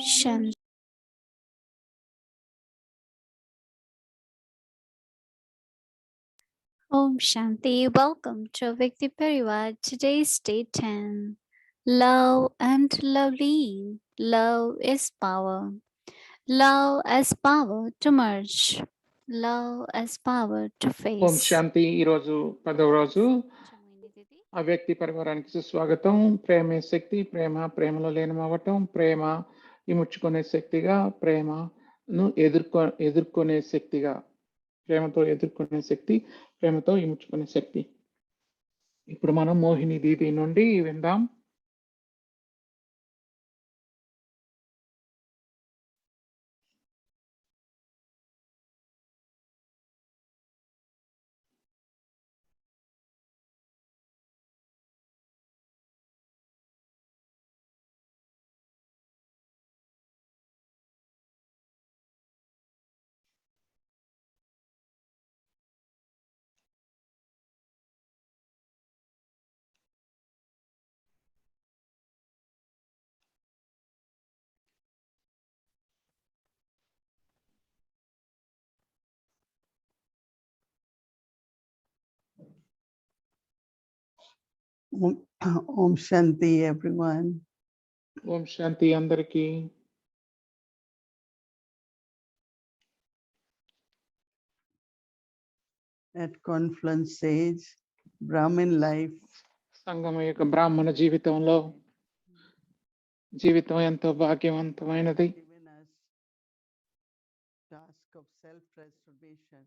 Shanti. Om Shanti. Welcome to Vikti Parivar. Today's day 10. Love and loving. Love is power. Love as power to merge. Love as power to face. ఓం శాంతి. ఈరోజు 10వ రోజు ఆ వ్యక్తి పరివారానికి సుస్వాగతం. ప్రేమే శక్తి, ప్రేమలో లీనమవ్వటం, ప్రేమ ఇముడ్చుకునే శక్తిగా, ప్రేమను ఎదుర్కొనే శక్తిగా, ప్రేమతో ఎదుర్కొనే శక్తి, ప్రేమతో ఇముడ్చుకునే శక్తి. ఇప్పుడు మనం మోహిని దీది నుండి విందాం. Om Shanti, everyone. ఓం శాంతి అందరికీ. At Confluence Sage, Brahmin life. సంగమ యొక్క బ్రాహ్మణ జీవితంలో జీవితం ఎంతో భాగ్యవంతమైనది. Given us task of self-transformation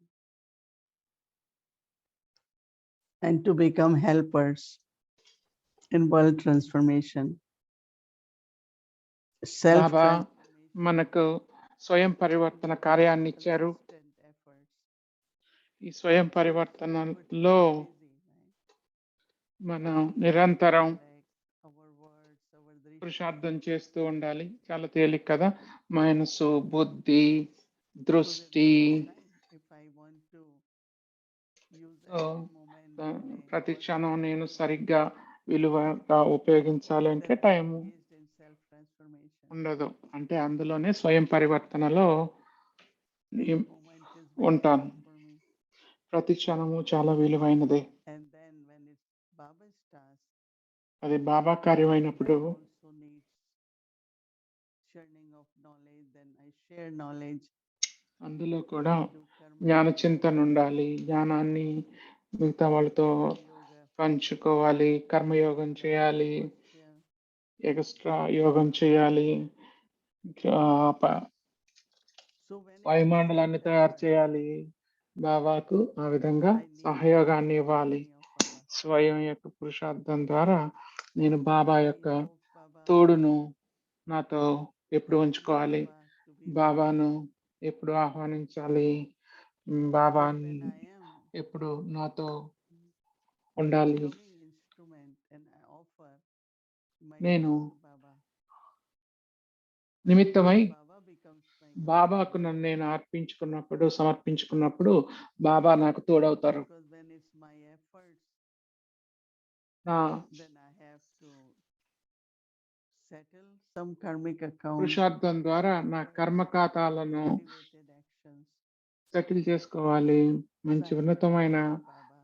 and to become helpers in world transformation. బాబా మనకు స్వయం పరివర్తన కార్యాన్ని ఇచ్చారు. ఈ స్వయం పరివర్తనలో మనం నిరంతరం పురుషార్థం చేస్తూ ఉండాలి. చాలా తేలిక కదా. మనసు, బుద్ధి, దృష్టి ప్రతి క్షణం నేను సరిగ్గా విలువగా ఉపయోగించాలంటే టైం ఉండదు. అంటే అందులోనే స్వయం పరివర్తనలో ఉంటాను. ప్రతి క్షణము చాలా విలువైనదే. అది బాబా కార్యమైనప్పుడు అందులో కూడా జ్ఞాన చింతన ఉండాలి. జ్ఞానాన్ని మిగతా వాళ్ళతో పంచుకోవాలి. కర్మయోగం చేయాలి, ఎక్స్ట్రా యోగం చేయాలి, వాయుమండలాన్ని తయారు చేయాలి. బాబాకు ఆ విధంగా సహయోగాన్ని ఇవ్వాలి. స్వయం యొక్క పురుషార్థం ద్వారా నేను బాబా యొక్క తోడును నాతో ఎప్పుడు ఉంచుకోవాలి, బాబాను ఎప్పుడు ఆహ్వానించాలి, బాబా ఎప్పుడు నాతో ఉండాలి. నేను నిమిత్తమై బాబాకు నన్ను నేను సమర్పించుకున్నప్పుడు బాబా నాకు తోడవుతారు. నా పురుషార్థం ద్వారా నా కర్మ ఖాతాలను సెటిల్ చేసుకోవాలి. మంచి ఉన్నతమైన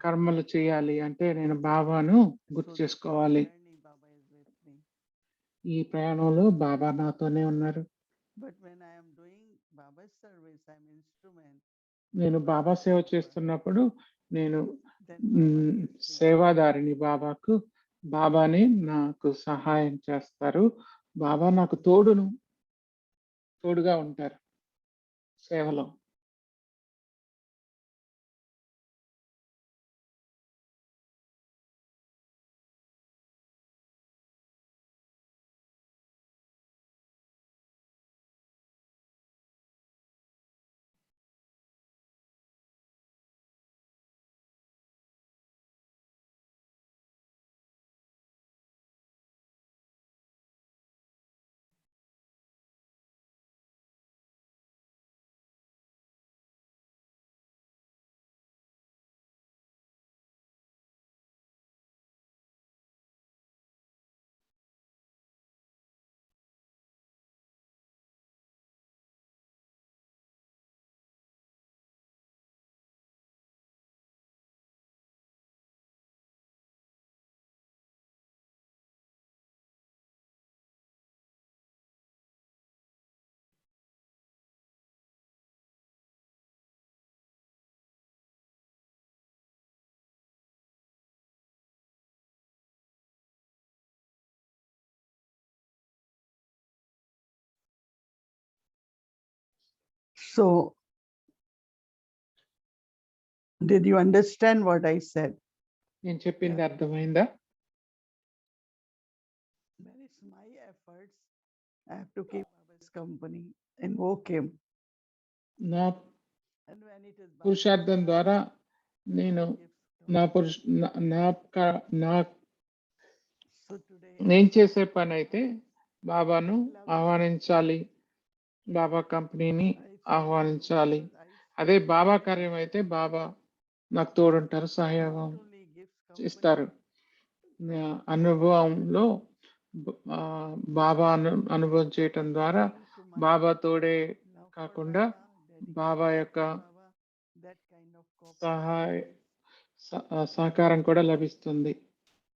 కర్మలు చేయాలి. అంటే నేను బాబాను గుర్తు చేసుకోవాలి. ఈ ప్రయాణంలో బాబా నాతోనే ఉన్నారు. నేను బాబా సేవ చేస్తున్నప్పుడు నేను సేవాదారిని బాబాకు. బాబాని నాకు సహాయం చేస్తారు. బాబా నాకు తోడుగా ఉంటారు సేవలో. So, did you understand what I said? నేను చెప్పింది అర్థమైందా? When it's my efforts, I have to keep Baba's company, invoke him. నా And when it is Baba's పురుషార్థం ద్వారా నేను gifts come. నా పురుష నా- నా క- నా So today, నేను చేసే పని అయితే బాబాను ఆహ్వానించాలి, బాబా కంపెనీని I feel ఆహ్వానించాలి. because I అదే see బాబా కార్యం అయితే బాబా నాకు తోడుంటారు, సహాయం not only gifts company, ఇస్తారు. నా అనుభవంలో బాబా అనుభవం చేయటం ద్వారా to my బాబా తోడే love for కాకుండా Baba, dedication బాబా to యొక్క Baba, that kind of సహాయ cooperation. సహకారం కూడా లభిస్తుంది.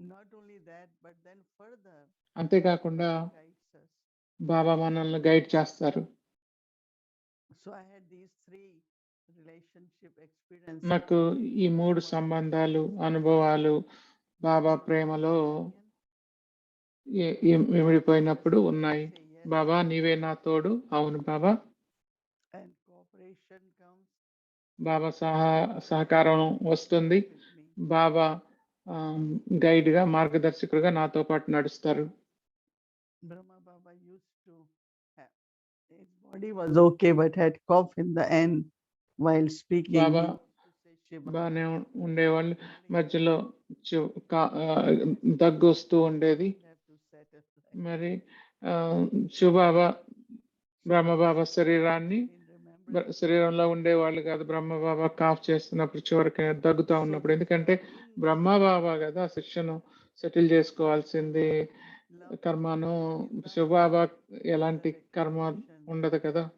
Not only that, but then further అంతేకాకుండా guides us. బాబా మనల్ని గైడ్ చేస్తారు. So I had these three relationship experiences. నాకు ఈ 3 సంబంధాలు, అనుభవాలు బాబా ప్రేమలో ఇమిడిపోయినప్పుడు ఉన్నాయి. బాబా నీవే నా తోడు, అవును బాబా. And cooperation comes బాబా సహకారం వస్తుంది. with me. బాబా గైడ్ గా, మార్గదర్శకుడుగా నాతో పాటు నడుస్తారు. Brahma Baba used to have, his body was okay, but had cough in the end while speaking. Baba He used to say, "Shiva, బాగానే ఉండేవాళ్ళు, మధ్యలో దగ్గు వస్తూ ఉండేది. you have to set aside." మరి శివబాబా బ్రహ్మబాబా శరీరాన్ని In remembrance, శరీరంలో ఉండేవాళ్ళు కాదు. బ్రహ్మబాబా కాఫ్ చేస్తున్నప్పుడు, చివరికి దగ్గుతా ఉన్నప్పుడు, ఎందుకంటే బ్రహ్మబాబా కదా శిక్షను సెటిల్ చేసుకోవాల్సింది, love కర్మను. శివబాబా ఎలాంటి కర్మ ఉండదు కదా.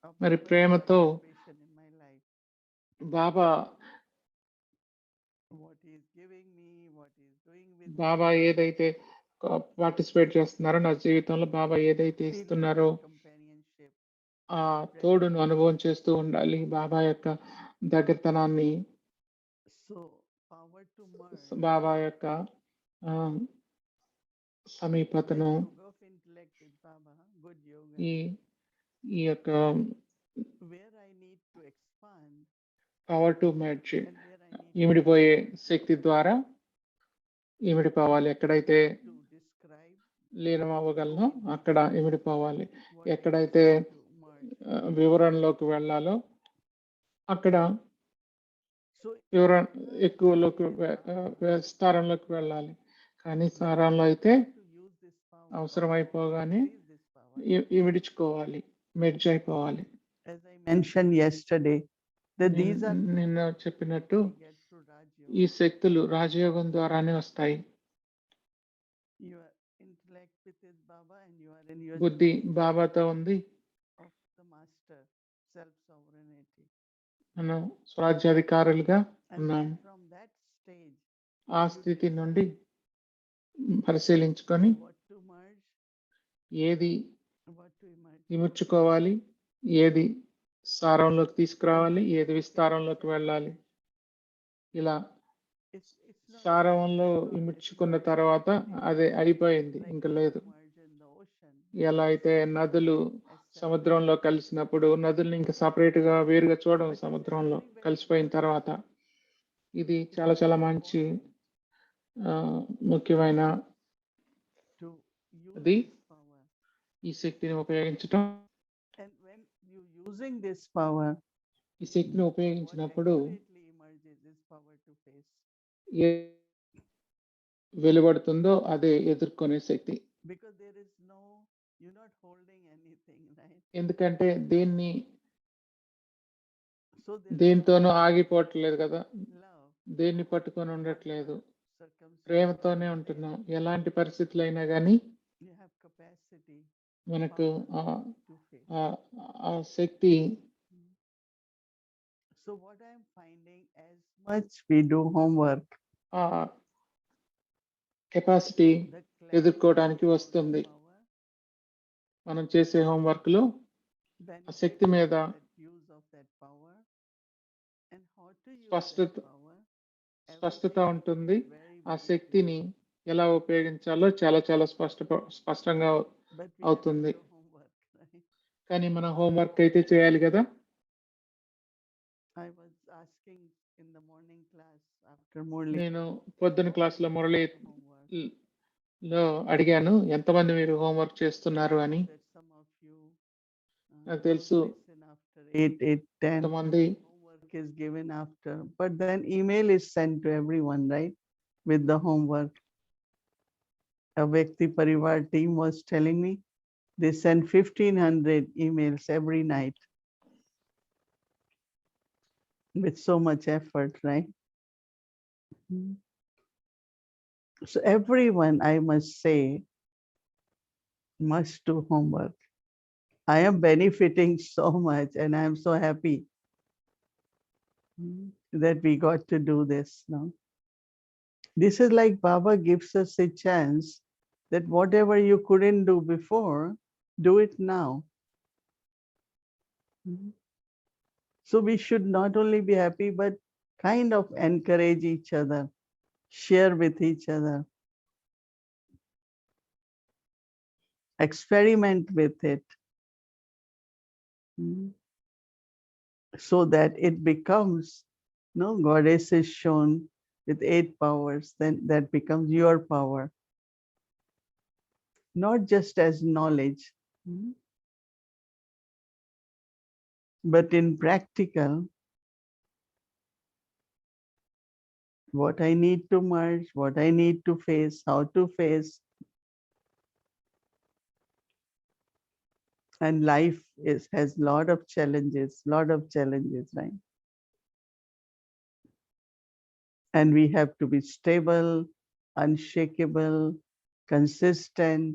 of మరి Baba's ప్రేమతో participation in my life, Baba what he is giving me, what he is doing with బాబా ఏదైతే పార్టిసిపేట్ చేస్తున్నారో, నా జీవితంలో బాబా ఏదైతే feeling ఇస్తున్నారో that companionship. ఆ తోడును అనుభవం చేస్తూ ఉండాలి, బాబా యొక్క దగ్గరతనాన్ని, So power to merge. బాబా యొక్క ఆ, With సమీపతను, yoga of intellect with Baba, good yoga, ఈ ఈ యొక్క where I need to expand power to match, and where I need ఇమిడిపోయే శక్తి ద్వారా ఇమిడిపోవాలి. ఎక్కడైతే to describe లీనం అవ్వగలనో అక్కడ ఇమిడిపోవాలి. what ఎక్కడైతే is to merge. వివరణలోకి వెళ్ళాలో అక్కడ So వివరణ ఎక్కువలోకి విస్తారంలోకి వెళ్ళాలి. కానీ సారంలో అయితే to use this power, అవసరమైపోగానే release this power. ఇమిడించుకోవాలి, మెర్జ్ అయిపోవాలి. As I mentioned yesterday, that these are నిన్న చెప్పినట్టు we get through Raj ఈ Yoga. శక్తులు రాజయోగం ద్వారానే వస్తాయి. Your intellect with his Baba and you are in your బుద్ధి journey బాబాతో ఉంది, of the master, self-sovereignty. మనం స్వరాజ్యాధికారులుగా And ఉన్నాం. then from that stage, ఆ స్థితి నుండి పరిశీలించుకొని what to merge, ఏది what to emerge. ఇముడ్చుకోవాలి, ఏది సారంలోకి తీసుకురావాలి, ఏది విస్తారంలోకి వెళ్ళాలి. ఇలా It's not సారంలో ఇముడ్చుకున్న తర్వాత అదే అయిపోయింది, like ఇంకా when లేదు. you merge in the ocean. ఎలా అయితే నదులు as separate, సముద్రంలో కలిసినప్పుడు నదుల్ని ఇంకా సపరేట్ గా వేరుగా చూడడం, సముద్రంలో కలిసిపోయిన తర్వాత. ఇది చాలా చాలా మంచి ముఖ్యమైన to use అది this power. ఈ శక్తిని ఉపయోగించటం. And when you using this power, ఈ శక్తిని what ఉపయోగించినప్పుడు accurately emerges is power to face. ఏ వెలువడుతుందో అదే ఎదుర్కొనే శక్తి. Because there is no, you're not holding anything, right? ఎందుకంటే దేన్ని So there దేనితోనూ ఆగిపోవట్లేదు కదా, is love, దేన్ని పట్టుకొని ఉండట్లేదు, circumstance, ప్రేమతోనే ఉంటున్నాం. ఎలాంటి పరిస్థితులు అయినా కానీ you have capacity మనకు to face. ఆ శక్తి. So what I'm finding, as much we do homework, ఆ కెపాసిటీ the ఎదుర్కోవడానికి clarity of వస్తుంది. power, మనం చేసే హోంవర్క్ లో ఆ శక్తి మీద that use of that power, and how to use స్పష్టత that power, స్పష్టత everything ఉంటుంది. very, ఆ very శక్తిని ఎలా ఉపయోగించాలో చాలా చాలా స్పష్టంగా clear. But we అవుతుంది. have to do homework, right? కానీ మనం హోంవర్క్ అయితే చేయాలి కదా. I was asking in the morning class after Murli నేను పొద్దున క్లాస్లో మురళి homework. లో అడిగాను ఎంతమంది మీరు హోంవర్క్ చేస్తున్నారు అని. That some of you నాకు don't తెలుసు listen after 8, 10. కొంతమంది Homework is given after, but then email is sent to everyone, right? With the homework. A Vyakti Parivar team was telling me they send 1,500 emails every night with so much effort, right? So everyone, I must say, must do homework. I am benefiting so much and I am so happy that we got to do this now. This is like Baba gives us a chance that whatever you couldn't do before, do it now. So we should not only be happy, but kind of encourage each other, share with each other, experiment with it, so that it becomes, no, Goddess is shown with 8 powers, then that becomes your power. Not just as knowledge, but in practical, what I need to merge, what I need to face, how to face. And life has lot of challenges, right? And we have to be stable, unshakable, consistent.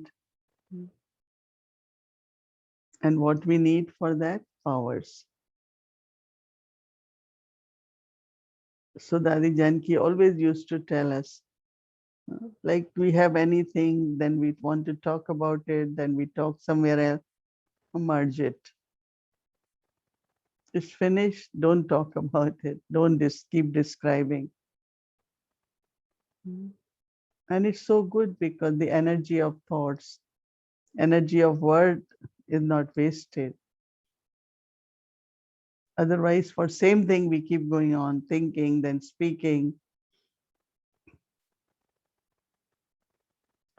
And what we need for that? Powers. So Dadi Janki always used to tell us, like we have anything, then we want to talk about it, then we talk somewhere else, merge it. It's finished, don't talk about it. Don't keep describing. And it's so good because the energy of thoughts, energy of word is not wasted. Otherwise, for same thing, we keep going on thinking, then speaking.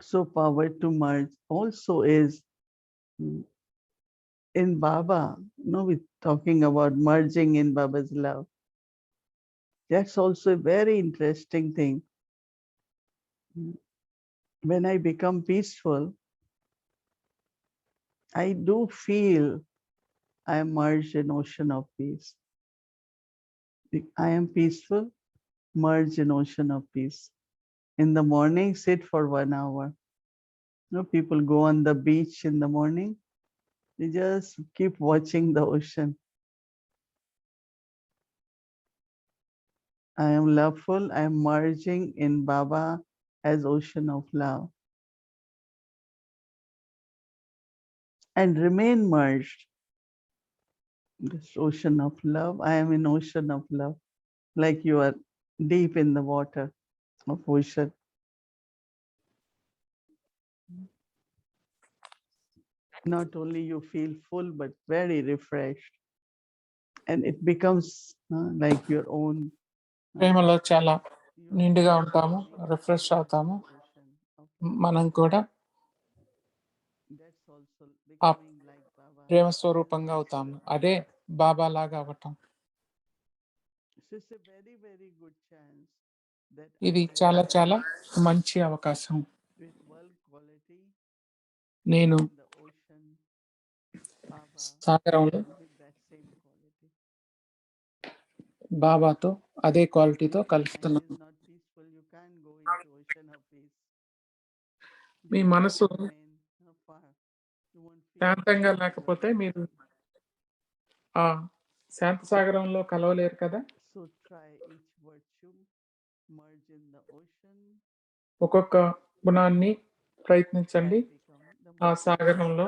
So power to merge also is in Baba. No, we're talking about merging in Baba's love. That's also a very interesting thing. When I become peaceful, I do feel I am merged in ocean of peace. I am peaceful, merge in ocean of peace. In the morning, sit for 1 hour. You know, people go on the beach in the morning. They just keep watching the ocean. I am loveful. I am merging in Baba as ocean of love. And remain merged. This ocean of love. I am in ocean of love. Like you are deep in the water of ocean. Not only you feel full, but very refreshed. And it becomes like your own. ప్రేమలో చాలా నిండుగా ఉంటాము, refresh అవుతాము. మనం కూడా ఆ ప్రేమ స్వరూపంగా అవుతాము. అదే బాబా లాగా అవటం. ఇది చాలా చాలా మంచి అవకాశం. నేను సాగరంలో బాబాతో అదే క్వాలిటీతో కలుస్తున్నాను. మీ మనసు శాంతంగా లేకపోతే మీరు ఆ శాంత సాగరంలో కలవలేరు కదా. ఒక్కొక్క గుణాన్ని ప్రయత్నించండి, ఆ సాగరంలో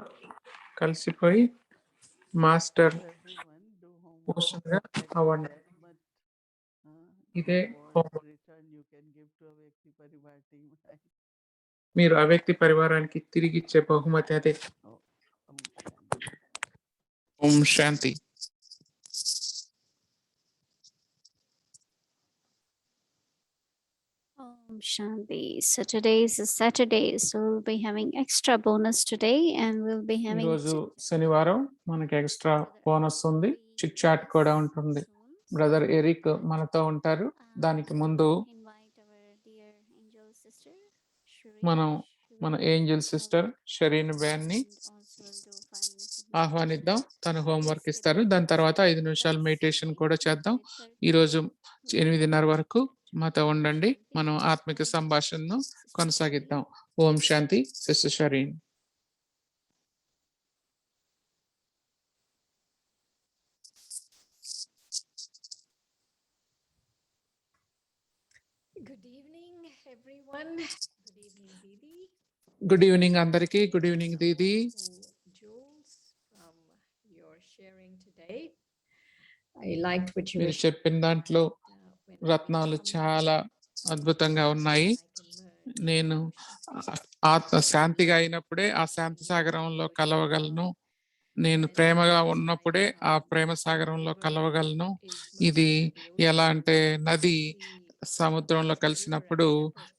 కలిసిపోయి మాస్టర్ ఓషన్గా అవ్వండి. ఇదే మీరు ఆ వ్యక్తి పరివారానికి తిరిగి ఇచ్చే బహుమతి అదే. ఓం శాంతి. Shanti. So today is a Saturday, so we'll be having extra bonus today, and we'll be having ఈరోజు శనివారం మనకి ఎక్స్ట్రా బోనస్ ఉంది, చిట్ చాట్ కూడా ఉంటుంది. బ్రదర్ ఎరిక్ మనతో ఉంటారు. దానికి ముందు మనం మన ఏంజల్ సిస్టర్ షరీన్ బ్యాన్ ని ఆహ్వానిద్దాం. తను హోంవర్క్ ఇస్తారు. దాని తర్వాత 5 నిమిషాలు మెడిటేషన్ కూడా చేద్దాం. ఈరోజు 8:30 వరకు మాతో ఉండండి. మనం ఆత్మిక సంభాషణను కొనసాగిద్దాం. ఓం శాంతి. Sister Shireen. Good evening, everyone. Good evening, Didi. Good evening అందరికీ. గుడ్ ఈవినింగ్ దీది. Jules, from your sharing today. I liked what you మీరు were చెప్పిన దాంట్లో when రత్నాలు చాలా అద్భుతంగా ఉన్నాయి. నేను ఆత్మ శాంతిగా అయినప్పుడే ఆ శాంతి సాగరంలో కలవగలను. నేను ప్రేమగా ఉన్నప్పుడే ఆ ప్రేమ సాగరంలో కలవగలను. ఇది ఎలా అంటే నది సముద్రంలో కలిసినప్పుడు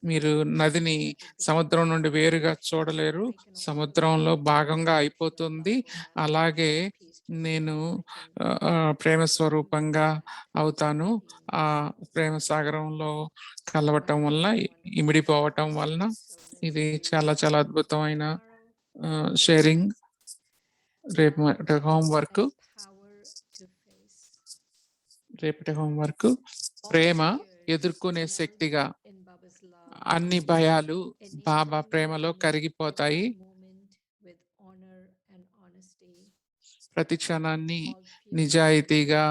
మీరు నదిని సముద్రం నుండి వేరుగా చూడలేరు, సముద్రంలో భాగంగా అయిపోతుంది. అలాగే నేను ప్రేమ స్వరూపంగా అవుతాను. ఆ ప్రేమ సాగరంలో కలవటం వల్ల, ఇమిడిపోవటం వలన ఇది చాలా చాలా అద్భుతమైన షేరింగ్. రేపు హోంవర్క్ ప్రేమ ఎదుర్కొనే శక్తిగా. అన్ని భయాలు బాబా ప్రేమలో కరిగిపోతాయి. ప్రతి క్షణాన్ని నిజాయితీగా,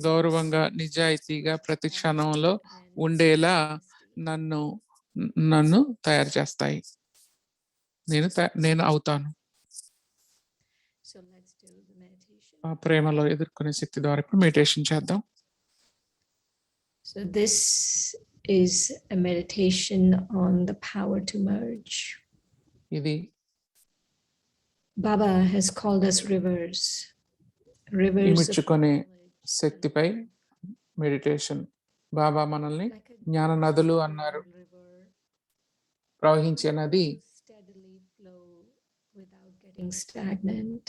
గౌరవంగా, నిజాయితీగా ప్రతి క్షణంలో ఉండేలా నన్ను తయారు చేస్తాయి. నేను అవుతాను. ఆ ప్రేమలో ఎదుర్కొనే శక్తి ద్వారా ఇప్పుడు మెడిటేషన్ చేద్దాం. So this is a meditation on the power to merge. ఇది Baba has called us rivers. Rivers of ఇమిడ్చుకునే శక్తిపై మెడిటేషన్. బాబా మనల్ని జ్ఞాన నదులు అన్నారు. ప్రవహించే నది steadily flow without getting stagnant.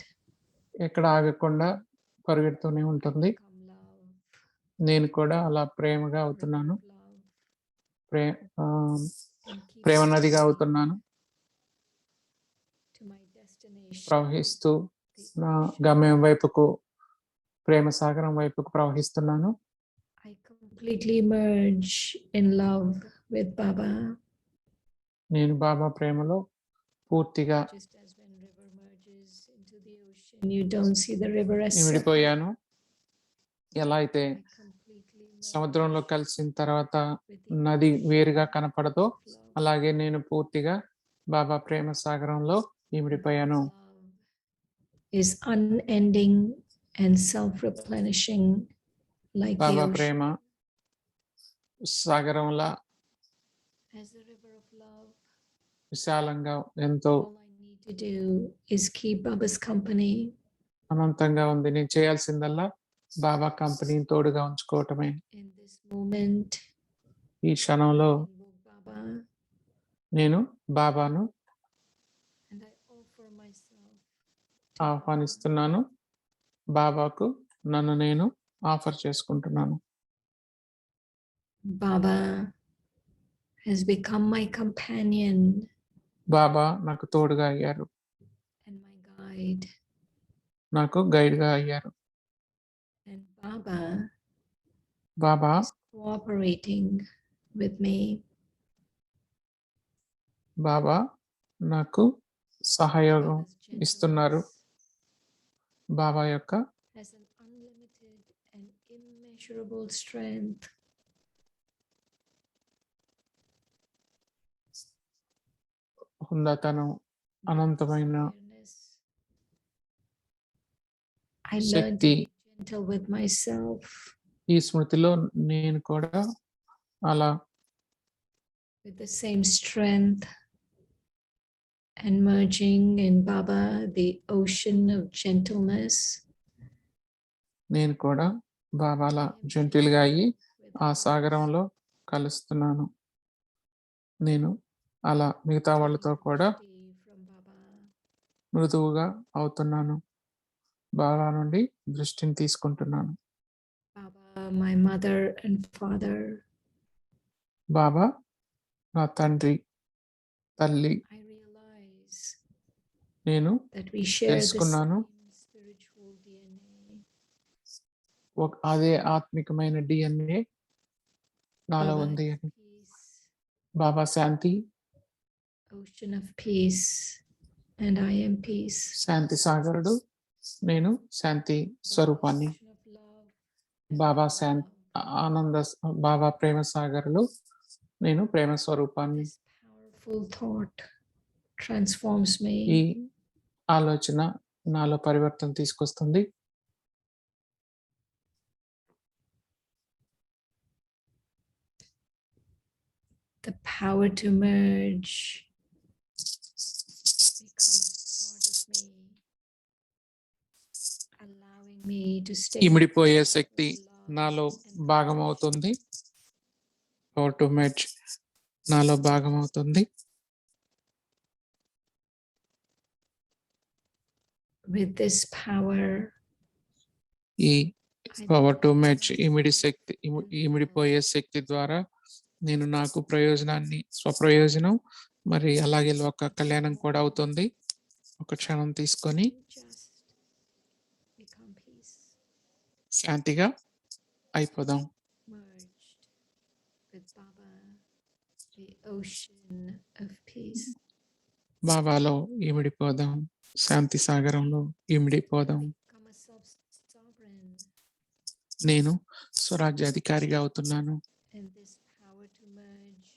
ఎక్కడ ఆగకుండా పరిగెడుతూనే ఉంటుంది. Become love, నేను కూడా అలా ప్రేమగా అవుతున్నాను. love, and keep Prema నదిగా flowing అవుతున్నాను. to my destination. ప్రవహిస్తూ నా గమ్యం వైపుకు, ప్రేమ సాగరం వైపుకు ప్రవహిస్తున్నాను. I completely merge in love with Baba. నేను బాబా ప్రేమలో పూర్తిగా Just as when river merges into the ocean, you don't see the river as separate. ఇమిడిపోయాను. ఎలా అయితే I completely merge సముద్రంలో కలిసిన తర్వాత with the నది వేరుగా కనపడదో, love. అలాగే నేను పూర్తిగా బాబా ప్రేమ సాగరంలో ఇమిడిపోయాను. Love is unending and self-replenishing, like the Baba ocean. Prema సాగరంలా As the river of love, విశాలంగా, ఎంతో all I need to do is keep Baba's company. అనంతంగా ఉంది. నేను చేయాల్సిందల్లా బాబా కంపెనీని తోడుగా ఉంచుకోవటమే. In this moment, ఈ క్షణంలో invoke Baba, నేను బాబాను and I offer myself to Baba. ఆహ్వానిస్తున్నాను. బాబాకు నన్ను నేను ఆఫర్ చేసుకుంటున్నాను. Baba has become my companion బాబా నాకు తోడుగా అయ్యారు, and my guide. నాకు గైడ్గా అయ్యారు. And Baba Baba is cooperating with me. బాబా నాకు సహయోగం Baba's ఇస్తున్నారు. gentleness బాబా యొక్క has an unlimited and immeasurable strength. హుందాతనం, అనంతమైన Awareness. I learn to Shakti. be gentle with myself. ఈ స్మృతిలో నేను కూడా అలా With the same strength and merging in Baba, the ocean of gentleness. నేను కూడా బాబా అలా జెంటిల్గా అయ్యి ఆ సాగరంలో కలుస్తున్నాను. నేను అలా మిగతా వాళ్ళతో కూడా from Baba. మృదువుగా అవుతున్నాను. బాబా నుండి దృష్టిని తీసుకుంటున్నాను. Baba, my mother and father. బాబా నా తండ్రి, తల్లి. I realize నేను that we share the తెలుసుకున్నాను. same spiritual DNA. అదే ఆత్మికమైన DNA నాలో Baba ఉంది is అని. peace, Baba Shanti, ocean of peace, and I am peace. శాంతి సాగరుడు, నేను శాంతి స్వరూపాన్ని. Ocean of love, and Baba I am Shanti love. ఆనంద, బాబా ప్రేమ సాగరులు, నేను ప్రేమ స్వరూపాన్ని. This powerful thought transforms ఈ me. ఆలోచన నాలో పరివర్తన తీసుకొస్తుంది. The power to merge becomes part of me, allowing me to stay ఇమిడిపోయే in Shakti love నాలో and భాగమవుతుంది. పవర్ టు మెర్జ్ నాలో భాగమవుతుంది. with this power, ఈ I power to become merge ఇమిడి శక్తి, myself and ఇమిడిపోయే శక్తి ద్వారా నేను నాకు ప్రయోజనాన్ని, స్వప్రయోజనం మరి అలాగే లోక కళ్యాణం కూడా అవుతుంది. ఒక క్షణం తీసుకొని just become peace, శాంతిగా అయిపోదాం. merged with Baba, the ocean of peace. బాబాలో ఇమిడిపోదాం, శాంతి సాగరంలో ఇమిడిపోదాం. Become a sovereign, నేను స్వరాజ్యాధికారిగా అవుతున్నాను. and this power to merge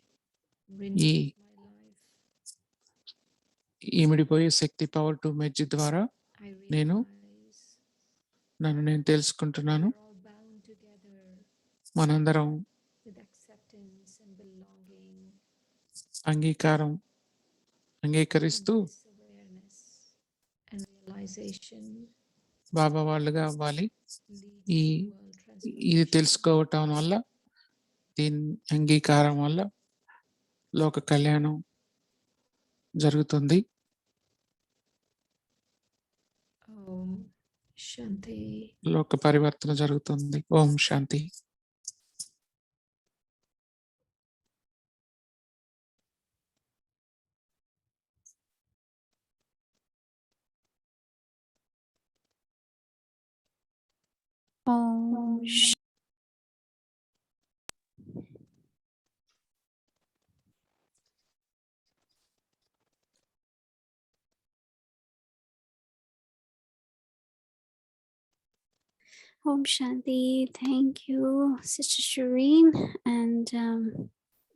ఈ renews my life. ఇమిడిపోయే శక్తి పవర్ టు మెర్జ్ ద్వారా I నేను realize నన్ను నేను తెలుసుకుంటున్నాను. we're all bound together మనందరం with acceptance and belonging, అంగీకరిస్తూ and this awareness and realization బాబా వాళ్ళుగా అవ్వాలి. leads ఈ to world ఇది transformation. తెలుసుకోవటం వల్ల, దీని అంగీకారం వల్ల లోక కళ్యాణం జరుగుతుంది. Om Shanti. లోక పరివర్తన జరుగుతుంది. ఓం శాంతి. Om Om Shanti. Thank you, Sister Shireen. And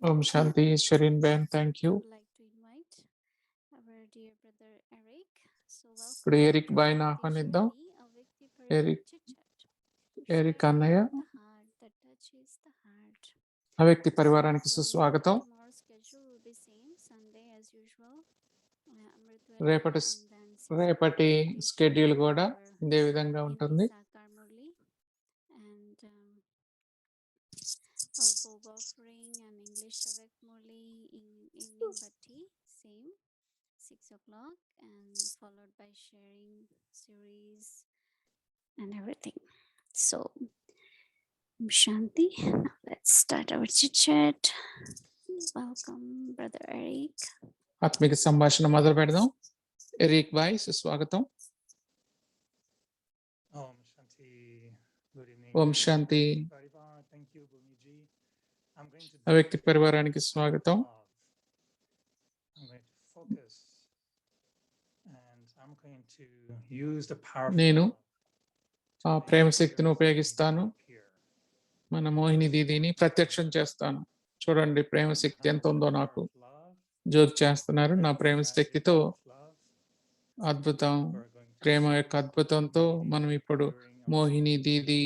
ఓం శాంతి. Shireen ben, thank you. would like to invite our dear brother Eric. So ఇప్పుడు welcome ఎరిక్ to బాయ్ the ఆహ్వానిద్దాం. journey of Vikti Parivar Eric Chit Chat. Eric Sharing అన్నయ్య, the heart that touches the heart. అవ్యక్తి పరివారానికి So సుస్వాగతం. tomorrow's schedule will be same. Sunday as usual. Amrit రేపటి Vela, and then 6 రేపటి o'clock schedule కూడా for ఇదే విధంగా Hindi ఉంటుంది. Sakar Murli. And our Bob offering and English Avek Murli in evening bhatti, same 6 o'clock, and followed by sharing series and everything. So Shanti. Now let's start our chit chat. Welcome, Brother Eric. ఆత్మిక సంభాషణ మొదలు పెడదాం. Eric బాయ్ సుస్వాగతం. Om Shanti. Good evening. ఓం శాంతి. Parivar, thank you, Bhumiji. I'm going to అవ్యక్తి demonstrate పరివారానికి the స్వాగతం. power of love. I'm going to focus and I'm going to use the power of నేను love to ఆ make Prema your శక్తిని screen ఉపయోగిస్తాను. appear. మన మోహిని దీదిని ప్రత్యక్షం చేస్తాను. చూడండి ప్రేమ శక్తి ఎంత ఉందో నాకు. Power of love. జోక్ చేస్తున్నారు. నా That's the ప్రేమ magic శక్తితో of love. అద్భుతం, We're going to Prema see యొక్క అద్భుతంతో Bhumiji మనం ఇప్పుడు appearing on మోహిని screen. దీది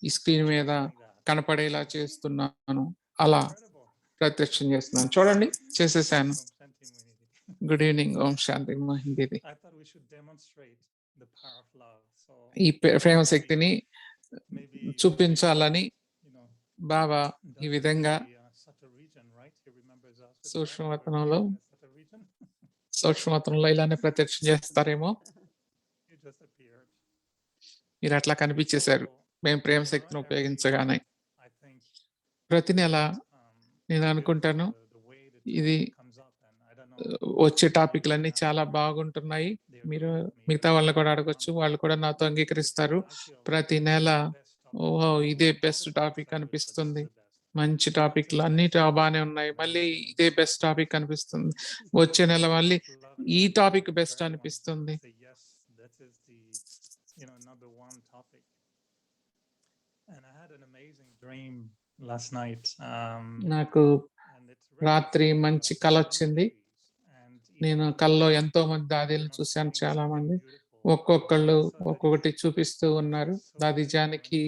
ఈ స్క్రీన్ మీద Just like that. కనపడేలా చేస్తున్నాను. అలా Incredible. ప్రత్యక్షం చేస్తున్నాను. చూడండి చేసేసాను. Om Shanti, Bhumiji. Good evening. ఓం శాంతి మోహిని దీది. I thought we should demonstrate the power of love. So ఈ ప్రేమ శక్తిని maybe చూపించాలని you know, బాబా ఈ విధంగా సూక్ష్మవతనంలో సూక్ష్మవతనంలో ఇలానే ప్రత్యక్షం చేస్తారేమో. మీరు అట్లా కనిపించేశారు మేము ప్రేమ శక్తిని ఉపయోగించగానే. ప్రతి నెల నేను అనుకుంటాను ఇది వచ్చే టాపిక్లన్నీ చాలా బాగుంటున్నాయి. మీరు మిగతా వాళ్ళని కూడా అడగొచ్చు, వాళ్ళు కూడా నాతో అంగీకరిస్తారు. ప్రతి నెల ఓహో ఇదే బెస్ట్ టాపిక్ అనిపిస్తుంది, మంచి టాపిక్లు అన్ని బాగానే ఉన్నాయి, మళ్ళీ ఇదే బెస్ట్ టాపిక్ అనిపిస్తుంది, వచ్చే నెల మళ్ళీ ఈ టాపిక్ బెస్ట్ అనిపిస్తుంది. నాకు రాత్రి మంచి కల వచ్చింది. నేను కల్లో ఎంతో మంది దాదీలను చూశాను. చాలా మంది ఒక్కొక్కళ్ళు ఒక్కొక్కటి చూపిస్తూ ఉన్నారు. దాది జానకి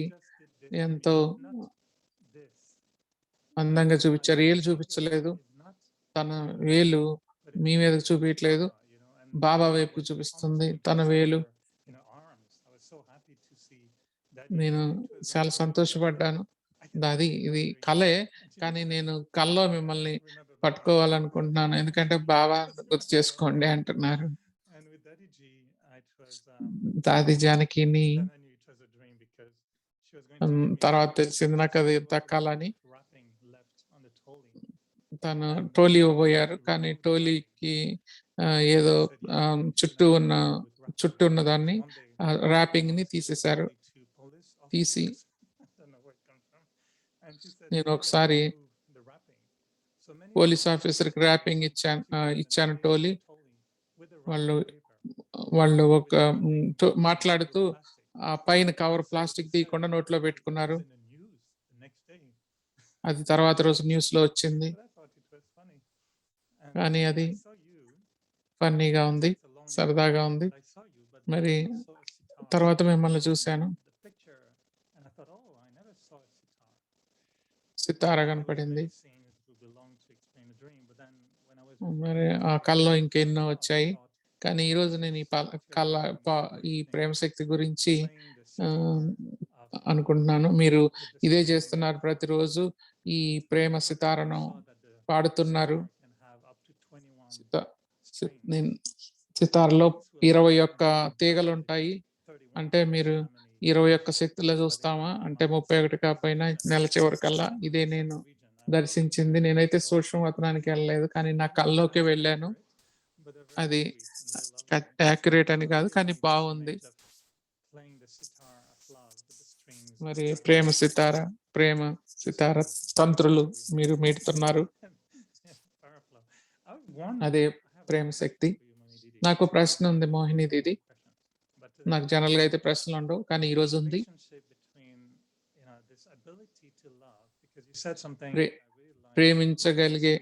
ఎంతో అందంగా చూపించారు. ఏళ్ళు చూపించలేదు, తన వేలు మీ మీద చూపించట్లేదు, బాబా వైపు చూపిస్తుంది తన వేలు. నేను చాలా సంతోషపడ్డాను. దాది ఇది కలే, కానీ నేను కల్లో మిమ్మల్ని పట్టుకోవాలనుకుంటున్నాను, ఎందుకంటే బాబా గుర్తు చేసుకోండి అంటున్నారు. దాది జానకిని తర్వాత తెలిసింది నాకు అది దక్కాలని. తను టోలీ ఇవ్వబోయారు, కానీ టోలీకి ఏదో చుట్టూ ఉన్న దాన్ని ర్యాపింగ్ ని తీసేశారు. తీసి నేను ఒకసారి పోలీస్ ఆఫీసర్కి ర్యాపింగ్ ఇచ్చాను టోలీ. వాళ్ళు ఒక మాట్లాడుతూ ఆ పైన కవర్ ప్లాస్టిక్ తీయకుండా నోట్లో పెట్టుకున్నారు. అది తర్వాత రోజు న్యూస్ లో వచ్చింది, కానీ అది ఫన్నీగా ఉంది, సరదాగా ఉంది. మరి తర్వాత మిమ్మల్ని చూశాను, సితార కనపడింది. మరి ఆ కల్లో ఇంకెన్నో వచ్చాయి, కానీ ఈరోజు నేను ఈ ప్రేమ శక్తి గురించి అనుకుంటున్నాను. మీరు ఇదే చేస్తున్నారు, ప్రతిరోజు ఈ ప్రేమ సితారను పాడుతున్నారు. సితారలో 21 తీగలు ఉంటాయి. అంటే మీరు 21 శక్తులు చూస్తామా అంటే 31 కాకపోయినా నెల చివరికల్లా ఇదే నేను దర్శించింది. నేనైతే సూక్ష్మవతనానికి వెళ్ళలేదు, కానీ నా కల్లోకి వెళ్ళాను. అది యాక్యురేట్ అని కాదు, కానీ బాగుంది. మరి ప్రేమ సితార తంత్రులు మీరు మీటుతున్నారు, అదే ప్రేమ శక్తి. నాకు ప్రశ్న ఉంది మోహిని దీది. నాకు జనరల్ గా అయితే ప్రశ్నలు ఉండవు, కానీ ఈ రోజు ఉంది. ప్రేమించగలిగే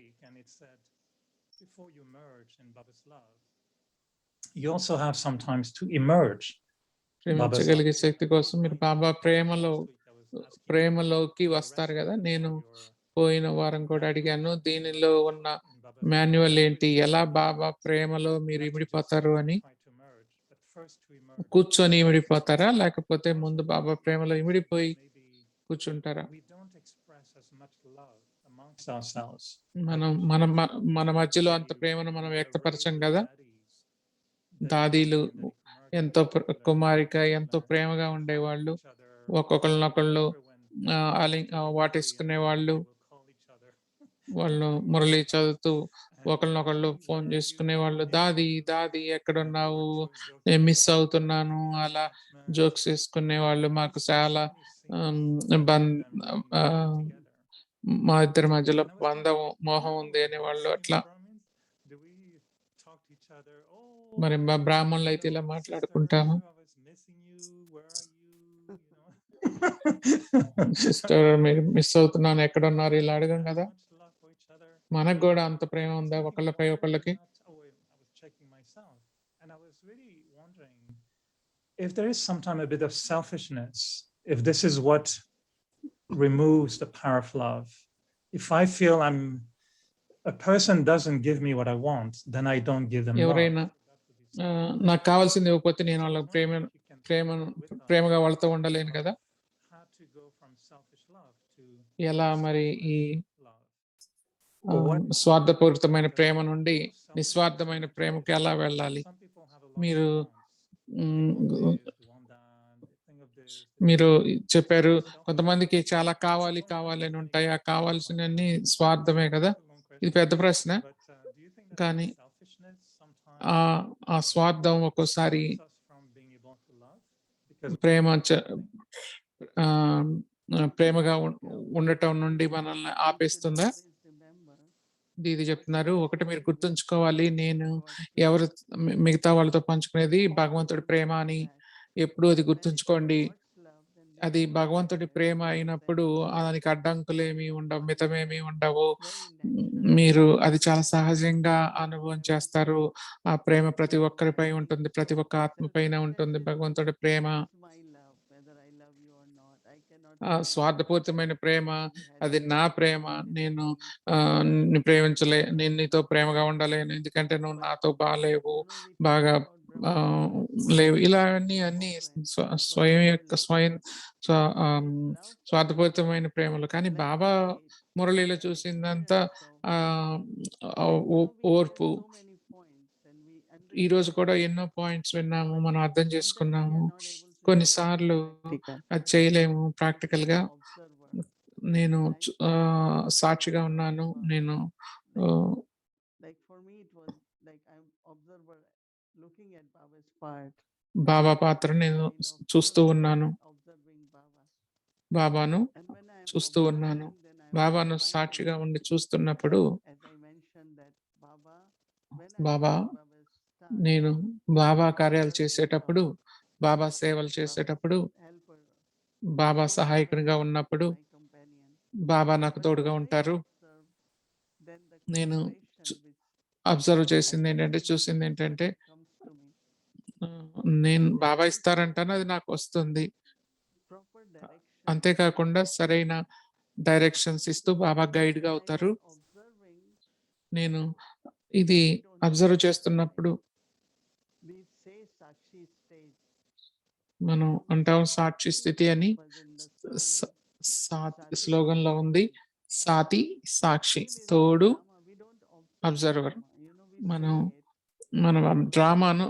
You also have sometimes to emerge. ప్రేమించగలిగే శక్తి కోసం మీరు బాబా ప్రేమలోకి వస్తారు కదా. నేను పోయిన వారం కూడా అడిగాను, దీనిలో ఉన్న మాన్యువల్ ఏంటి, ఎలా బాబా ప్రేమలో మీరు ఇమిడిపోతారు అని. కూర్చొని ఇమిడిపోతారా, లేకపోతే ముందు బాబా ప్రేమలో ఇమిడిపోయి కూర్చుంటారా? మన మధ్యలో అంత ప్రేమను మనం వ్యక్తపరచం కదా. దాదీలు ఎంతో కుమారిక ఎంతో ప్రేమగా ఉండేవాళ్ళు, ఒక్కొక్కళ్ళనొకళ్ళు వాటేసుకునే వాళ్ళు. వాళ్ళు మురళి చదువుతూ ఒకళ్ళనొకళ్ళు ఫోన్ చేసుకునే వాళ్ళు, దాది దాది ఎక్కడున్నావు, నేను మిస్ అవుతున్నాను, అలా జోక్స్ వేసుకునే వాళ్ళు. మాకు చాలా మా ఇద్దరి మధ్యలో బంధం మోహం ఉంది అనేవాళ్ళు. అట్లా మరి మా బ్రాహ్మణులు అయితే ఇలా మాట్లాడుకుంటాము, సిస్టర్ మీరు మిస్ అవుతున్నాను, ఎక్కడ ఉన్నారు, ఇలా అడగం కదా. మనకు కూడా అంత ప్రేమ ఉందా ఒకళ్ళపై ఒకళ్ళకి? If there is sometimes a bit of selfishness, if this is what removes the power of love, if I feel a person doesn't give me what I want, then I don't give them love. ఎవరైనా నాకు కావాల్సింది ఇవ్వకపోతే నేను వాళ్ళకి ప్రేమగా వాళ్ళతో ఉండలేను కదా. ఎలా మరి ఈ love. స్వార్థపూరితమైన ప్రేమ నుండి నిస్వార్థమైన ప్రేమకి ఎలా వెళ్ళాలి? Some people have a lot of మీరు wants. They want this, they want that, they think of this, they మీరు think of that. చెప్పారు Selfish. కొంతమందికి చాలా కావాలి అని ఉంటాయి. ఆ కావాల్సినవన్నీ స్వార్థమే కదా. It's a long ఇది question. పెద్ద ప్రశ్న. But do you think that కానీ selfishness ఆ sometimes ఆ స్వార్థం ఒక్కోసారి stops us from being able to love? Because ఆ, ప్రేమగా ఉండటం నుండి మనల్ని ఆపేస్తుందా? ఇది చెప్తున్నారు. ఒకటి మీరు గుర్తుంచుకోవాలి, నేను ఎవరు మిగతా వాళ్ళతో పంచుకునేది భగవంతుడి ప్రేమ అని ఎప్పుడు అది గుర్తుంచుకోండి. అది భగవంతుడి ప్రేమ అయినప్పుడు దానికి అడ్డంకులేమి ఉండవు, మితమేమి ఉండవు. మీరు అది చాలా సహజంగా అనుభవం చేస్తారు. ఆ ప్రేమ ప్రతి ఒక్కరిపై ఉంటుంది, ప్రతి ఒక్క ఆత్మ పైన ఉంటుంది భగవంతుడి ప్రేమ. స్వార్థపూరితమైన ప్రేమ అది నా ప్రేమ, నేను నిన్ను ప్రేమించలే, నేను నీతో ప్రేమగా ఉండలేను ఎందుకంటే నువ్వు నాతో బాగాలేవు, బాగా లేవు, ఇలా అన్ని స్వార్థపూరితమైన ప్రేమలు. కానీ బాబా మురళిలో చూసిందంతా ఓర్పు. ఈ రోజు కూడా ఎన్నో పాయింట్స్ విన్నాము, మనం అర్థం చేసుకున్నాము. కొన్నిసార్లు అది చేయలేము ప్రాక్టికల్ గా. నేను సాక్షిగా ఉన్నాను, నేను బాబా పాత్ర నేను చూస్తూ ఉన్నాను, బాబాను చూస్తూ ఉన్నాను. బాబాను సాక్షిగా ఉండి చూస్తున్నప్పుడు బాబా, నేను బాబా కార్యాలు చేసేటప్పుడు, బాబా సేవలు చేసేటప్పుడు, బాబా సహాయకునిగా ఉన్నప్పుడు బాబా నాకు తోడుగా ఉంటారు. నేను అబ్జర్వ్ చేసింది ఏంటంటే, చూసింది ఏంటంటే, నేను బాబా ఇస్తారంటాను, అది నాకు వస్తుంది. అంతేకాకుండా సరైన డైరెక్షన్స్ ఇస్తూ బాబా గైడ్ గా అవుతారు. నేను ఇది అబ్జర్వ్ చేస్తున్నప్పుడు మనం అంటాం సాక్షి స్థితి అని. స్లోగన్ లో ఉంది, సాతి సాక్షి, తోడు అబ్జర్వర్. మనం డ్రామాను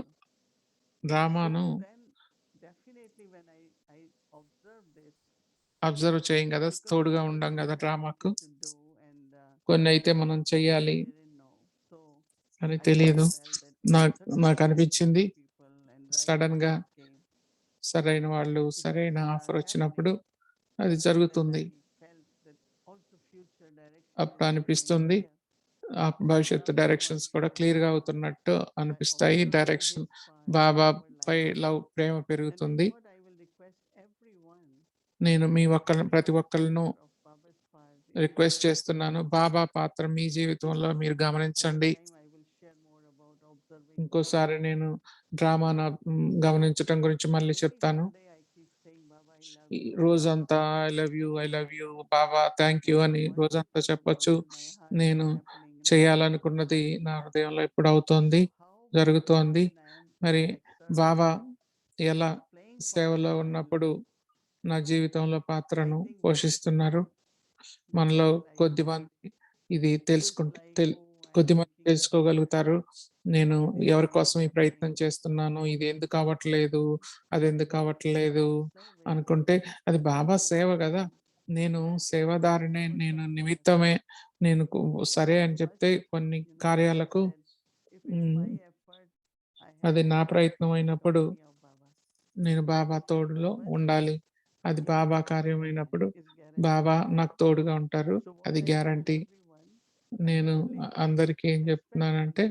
అబ్జర్వ్ చేయం కదా, తోడుగా ఉండం కదా డ్రామాకు. కొన్ని అయితే మనం చెయ్యాలి అని తెలియదు. నాకు అనిపించింది సడన్ గా సరైన వాళ్ళు, సరైన ఆఫర్ వచ్చినప్పుడు అది జరుగుతుంది. అప్పుడు అనిపిస్తుంది ఆ భవిష్యత్తు డైరెక్షన్స్ కూడా క్లియర్ గా అవుతున్నట్టు అనిపిస్తాయి. డైరెక్షన్ బాబా పై లవ్, ప్రేమ పెరుగుతుంది. నేను ప్రతి ఒక్కళ్ళను రిక్వెస్ట్ చేస్తున్నాను, బాబా పాత్ర మీ జీవితంలో మీరు గమనించండి. ఇంకోసారి నేను డ్రామాను గమనించటం గురించి మళ్ళీ చెప్తాను. ఈ రోజంతా I love you Baba, thank you అని రోజంతా చెప్పొచ్చు. నేను చేయాలనుకున్నది నా హృదయంలో ఎప్పుడు అవుతోంది, జరుగుతోంది. మరి బాబా ఎలా సేవలో ఉన్నప్పుడు నా జీవితంలో పాత్రను పోషిస్తున్నారు. మనలో కొద్దిమంది ఇది కొద్దిమంది తెలుసుకోగలుగుతారు. నేను ఎవరి కోసం ఈ ప్రయత్నం చేస్తున్నాను, ఇది ఎందుకు అవ్వట్లేదు, అది ఎందుకు అవ్వట్లేదు అనుకుంటే అది బాబా సేవ కదా. నేను సేవాదారినే, నేను నిమిత్తమే. నేను సరే అని చెప్తే కొన్ని కార్యాలకు అది నా ప్రయత్నం అయినప్పుడు నేను బాబా తోడులో ఉండాలి. అది బాబా కార్యం అయినప్పుడు బాబా నాకు తోడుగా ఉంటారు, అది గ్యారంటీ. నేను అందరికీ ఏం చెప్తున్నానంటే,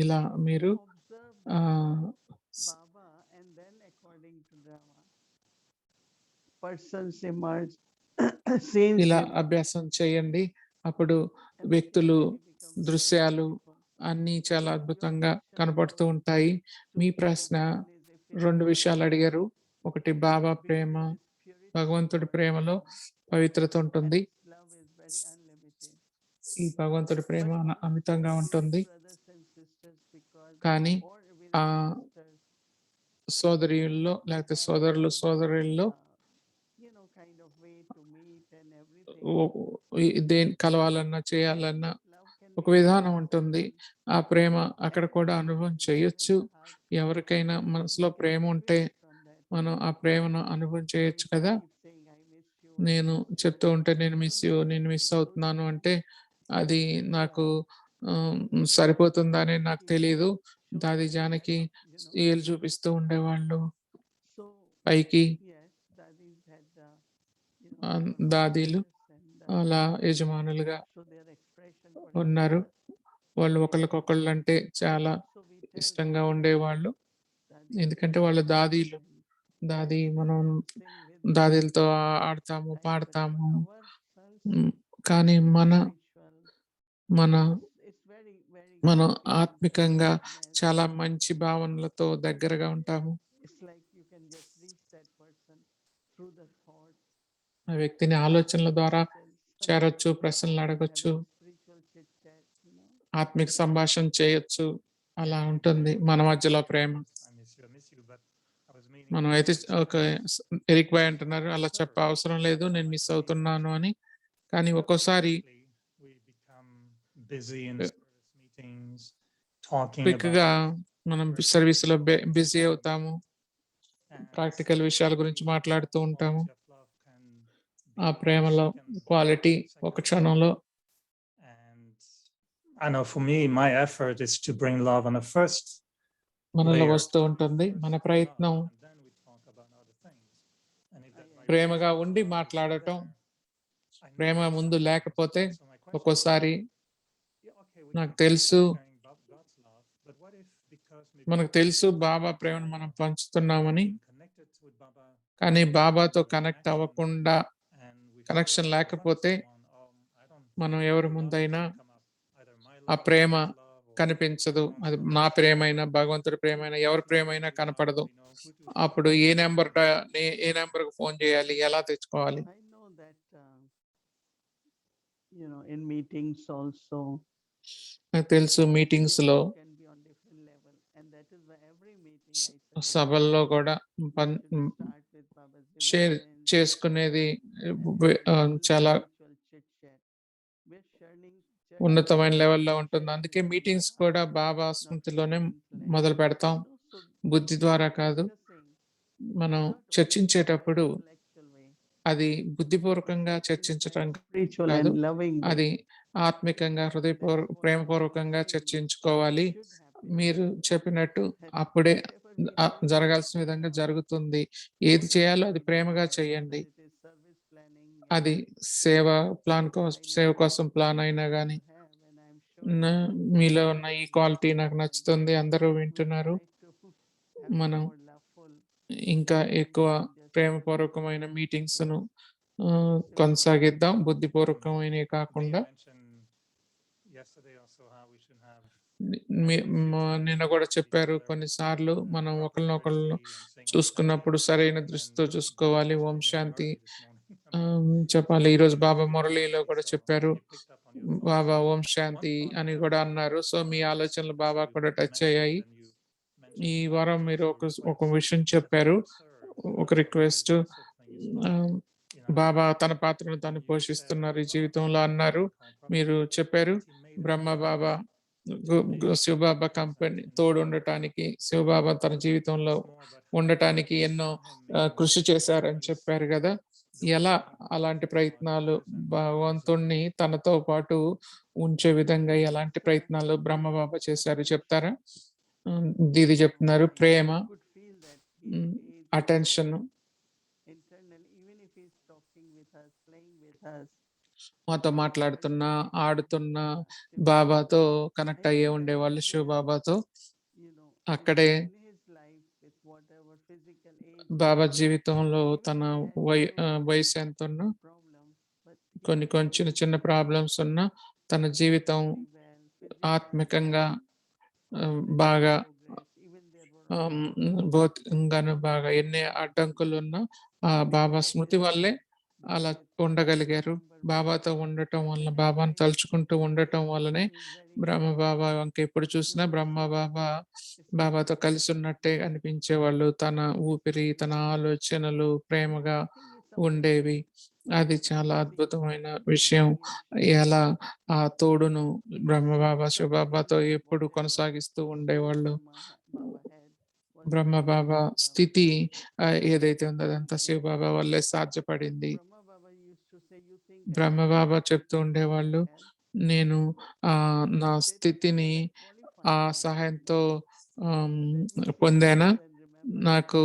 ఇలా మీరు ఇలా అభ్యాసం చేయండి. అప్పుడు వ్యక్తులు, దృశ్యాలు అన్నీ చాలా అద్భుతంగా కనపడుతూ ఉంటాయి. మీ ప్రశ్న 2 విషయాలు అడిగారు. ఒకటి బాబా ప్రేమ, భగవంతుడి ప్రేమలో పవిత్రత ఉంటుంది. ఈ భగవంతుడి ప్రేమ అమితంగా ఉంటుంది. కానీ ఆ సోదరుల్లో లేకపోతే సోదరుల్లో దేని కలవాలన్నా చేయాలన్నా ఒక విధానం ఉంటుంది. ఆ ప్రేమ అక్కడ కూడా అనుభవం చేయొచ్చు. ఎవరికైనా మనసులో ప్రేమ ఉంటే మనం ఆ ప్రేమను అనుభవం చేయొచ్చు కదా! నేను చెప్తూ ఉంటే నేను మిస్ అవుతున్నాను అంటే అది నాకు సరిపోతుందని నాకు తెలీదు. దాది జానకి ఏలు చూపిస్తూ ఉండేవాళ్ళు పైకి. దాదీలు అలా యజమానులుగా ఉన్నారు. వాళ్ళు ఒకళ్ళకొకళ్ళంటే చాలా ఇష్టంగా ఉండేవాళ్ళు. ఎందుకంటే వాళ్ళ దాదీలు. మనం దాదీలతో ఆడతాము, పాడతాము. కానీ మన మనం ఆత్మికంగా చాలా మంచి భావనలతో దగ్గరగా ఉంటాము. ఆ వ్యక్తిని ఆలోచనల ద్వారా చేరొచ్చు, ప్రశ్నలు అడగొచ్చు, ఆత్మిక సంభాషణ చేయొచ్చు. అలా ఉంటుంది మన మధ్యలో ప్రేమ. మనం అయితే ఎరిక్ బాయ్ అంటున్నారు అలా చెప్ప అవసరం లేదు, నేను మిస్ అవుతున్నాను అని. కానీ ఒక్కోసారి క్విక్‌గా మనం సర్వీస్‌లో బిజీ అవుతాము. ప్రాక్టికల్ విషయాల గురించి మాట్లాడుతూ ఉంటాము. ఆ ప్రేమలో క్వాలిటీ ఒక క్షణంలో I know for me, my effort is to bring love on a first మనలో layer. వస్తూ ఉంటుంది. మన ప్రయత్నం And then we talk about other things. And if that might ప్రేమగా be ఉండి love మాట్లాడటం. there, I know Prema that ముందు sometimes లేకపోతే so my question ఒక్కోసారి is, yeah, okay, we నాకు can తెలుసు start sharing God's love, but what if because maybe మనకు తెలుసు బాబా ప్రేమను మనం పంచుతున్నామని, being connected with Baba కానీ బాబాతో the కనెక్ట్ connection, అవ్వకుండా and we feel connection like, well, లేకపోతే someone, I don't మనం feel ఎవరి love ముందైనా doesn't come up. Either my ఆ love or Prema God's love or కనిపించదు. God's అది love. నా ప్రేమైనా, భగవంతుడి ప్రేమైనా, ఎవరి ప్రేమైనా కనపడదు. అప్పుడు ఏ నెంబర్‌కి ఫోన్ చేయాలి? ఎలా తెచ్చుకోవాలి? I know that, in meetings also, నాకు తెలుసు మీటింగ్స్‌లో, can be on different level, and that is why every meeting I suggest సభల్లో కూడా should start with Baba's share emotions, చేసుకునేది and చాలా spiritual chit-chat. We're sharing ఉన్నతమైన లెవెల్‌లో ఉంటుంది. అందుకే మీటింగ్స్ కూడా బాబా స్మృతిలోనే మొదలు పెడతాం. బుద్ధి ద్వారా కాదు. మనం చర్చించేటప్పుడు అది బుద్ధిపూర్వకంగా చర్చించటం spiritual కాదు. and loving way. అది ఆత్మికంగా ప్రేమపూర్వకంగా చర్చించుకోవాలి. మీరు చెప్పినట్టు అప్పుడే జరగాల్సిన విధంగా జరుగుతుంది. ఏది చేయాలో అది ప్రేమగా చేయండి. అది సేవ కోసం ప్లాన్ అయినా గానీ, మీలో ఉన్న ఈ క్వాలిటీ నాకు నచ్చుతుంది. అందరూ వింటున్నారు. మనం ఇంకా ఎక్కువ ప్రేమపూర్వకమైన మీటింగ్స్‌ను కొనసాగిద్దాం. బుద్ధిపూర్వకమైనవి కాకుండా. నిన్న కూడా చెప్పారు కొన్నిసార్లు మనం ఒకళ్ళనొకళ్ళు చూసుకున్నప్పుడు సరైన దృష్టితో చూసుకోవాలి. ఓం శాంతి చెప్పాలి. ఈరోజు బాబా మురళిలో కూడా చెప్పారు. బాబా ఓం శాంతి అని కూడా అన్నారు. సో మీ ఆలోచనలు బాబా కూడా టచ్ అయ్యాయి. ఈ వారం మీరు ఒక విషయం చెప్పారు. ఒక రిక్వెస్ట్, బాబా తన పాత్రను తాను పోషిస్తున్నారు ఈ జీవితంలో అన్నారు. మీరు చెప్పారు బ్రహ్మ బాబా శివబాబా కంపెనీ తోడు ఉండటానికి, శివబాబా తన జీవితంలో ఉండటానికి ఎన్నో కృషి చేశారని చెప్పారు కదా. ఎలా అలాంటి ప్రయత్నాలు భగవంతుణ్ణి తనతో పాటు ఉంచే విధంగా ఎలాంటి ప్రయత్నాలు బ్రహ్మబాబా చేశారు చెప్తారా? దీది చెప్తున్నారు ప్రేమ, అటెన్షన్. మాతో మాట్లాడుతున్నా, ఆడుతున్నా, బాబాతో కనెక్ట్ అయ్యే ఉండేవాళ్ళు శివబాబాతో. అక్కడే బాబా జీవితంలో తన వయసు ఎంత ఉన్నా, కొన్ని చిన్న ప్రాబ్లమ్స్ ఉన్నా, తన జీవితం ఆత్మికంగా బాగా భౌతికంగాను బాగా ఎన్ని అడ్డంకులు ఉన్నా ఆ బాబా స్మృతి వల్లే అలా ఉండగలిగారు. బాబాతో ఉండటం వల్ల, బాబాను తలుచుకుంటూ ఉండటం వల్లనే బ్రహ్మ బాబా వంక ఎప్పుడు చూసినా బ్రహ్మ బాబా బాబాతో కలిసి ఉన్నట్టే అనిపించేవాళ్ళు. తన ఊపిరి, తన ఆలోచనలు ప్రేమగా ఉండేవి. అది చాలా అద్భుతమైన విషయం. ఎలా ఆ తోడును బ్రహ్మబాబా, శివబాబాతో ఎప్పుడు కొనసాగిస్తూ ఉండేవాళ్ళు. బ్రహ్మబాబా స్థితి ఏదైతే ఉందో అదంతా శివబాబా వల్లే సాధ్యపడింది. బ్రహ్మబాబా చెప్తూ ఉండేవాళ్ళు, నేను నా స్థితిని ఆ సహాయంతో పొందానా? నాకు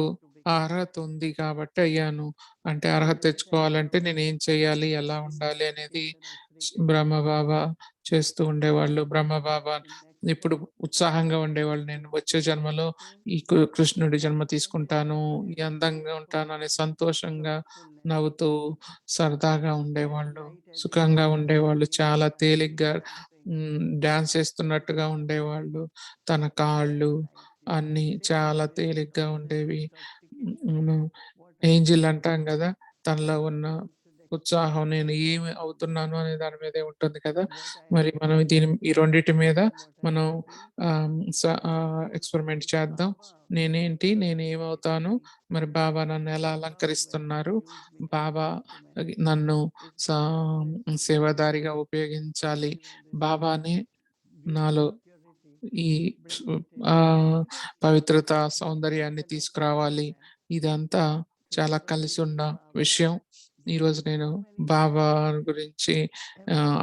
ఆ అర్హత ఉంది కాబట్టి అయ్యాను. అంటే అర్హత తెచ్చుకోవాలంటే నేనేం చేయాలి? ఎలా ఉండాలి? అనేది బ్రహ్మబాబా చేస్తూ ఉండేవాళ్ళు. బ్రహ్మబాబా ఎప్పుడు ఉత్సాహంగా ఉండేవాళ్ళు. నేను వచ్చే జన్మలో ఈ కృష్ణుడి జన్మ తీసుకుంటాను, ఈ అందంగా ఉంటాను అనే సంతోషంగా నవ్వుతూ సరదాగా ఉండేవాళ్ళు. సుఖంగా ఉండేవాళ్ళు. చాలా తేలిగ్గా డాన్స్ చేస్తున్నట్టుగా ఉండేవాళ్ళు. తన కాళ్ళు అన్నీ చాలా తేలిగ్గా ఉండేవి. ఏంజిల్ అంటాం గదా! తనలో ఉన్న ఉత్సాహం నేను ఏమి అవుతున్నాను అనే దాని మీదే ఉంటుంది కదా! మరి మనం ఈ రెండిటి మీద మనం ఎక్స్‌పెరిమెంట్ చేద్దాం. నేనేంటి? నేనేమవుతాను? మరి బాబా నన్నెలా అలంకరిస్తున్నారు? బాబా నన్ను సా సేవాదారిగా ఉపయోగించాలి. బాబానే నాలో ఈ సు పవిత్రత, సౌందర్యాన్ని తీసుకురావాలి. ఇదంతా చాలా కలిసున్న విషయం. ఈరోజు నేను బాబా గురించి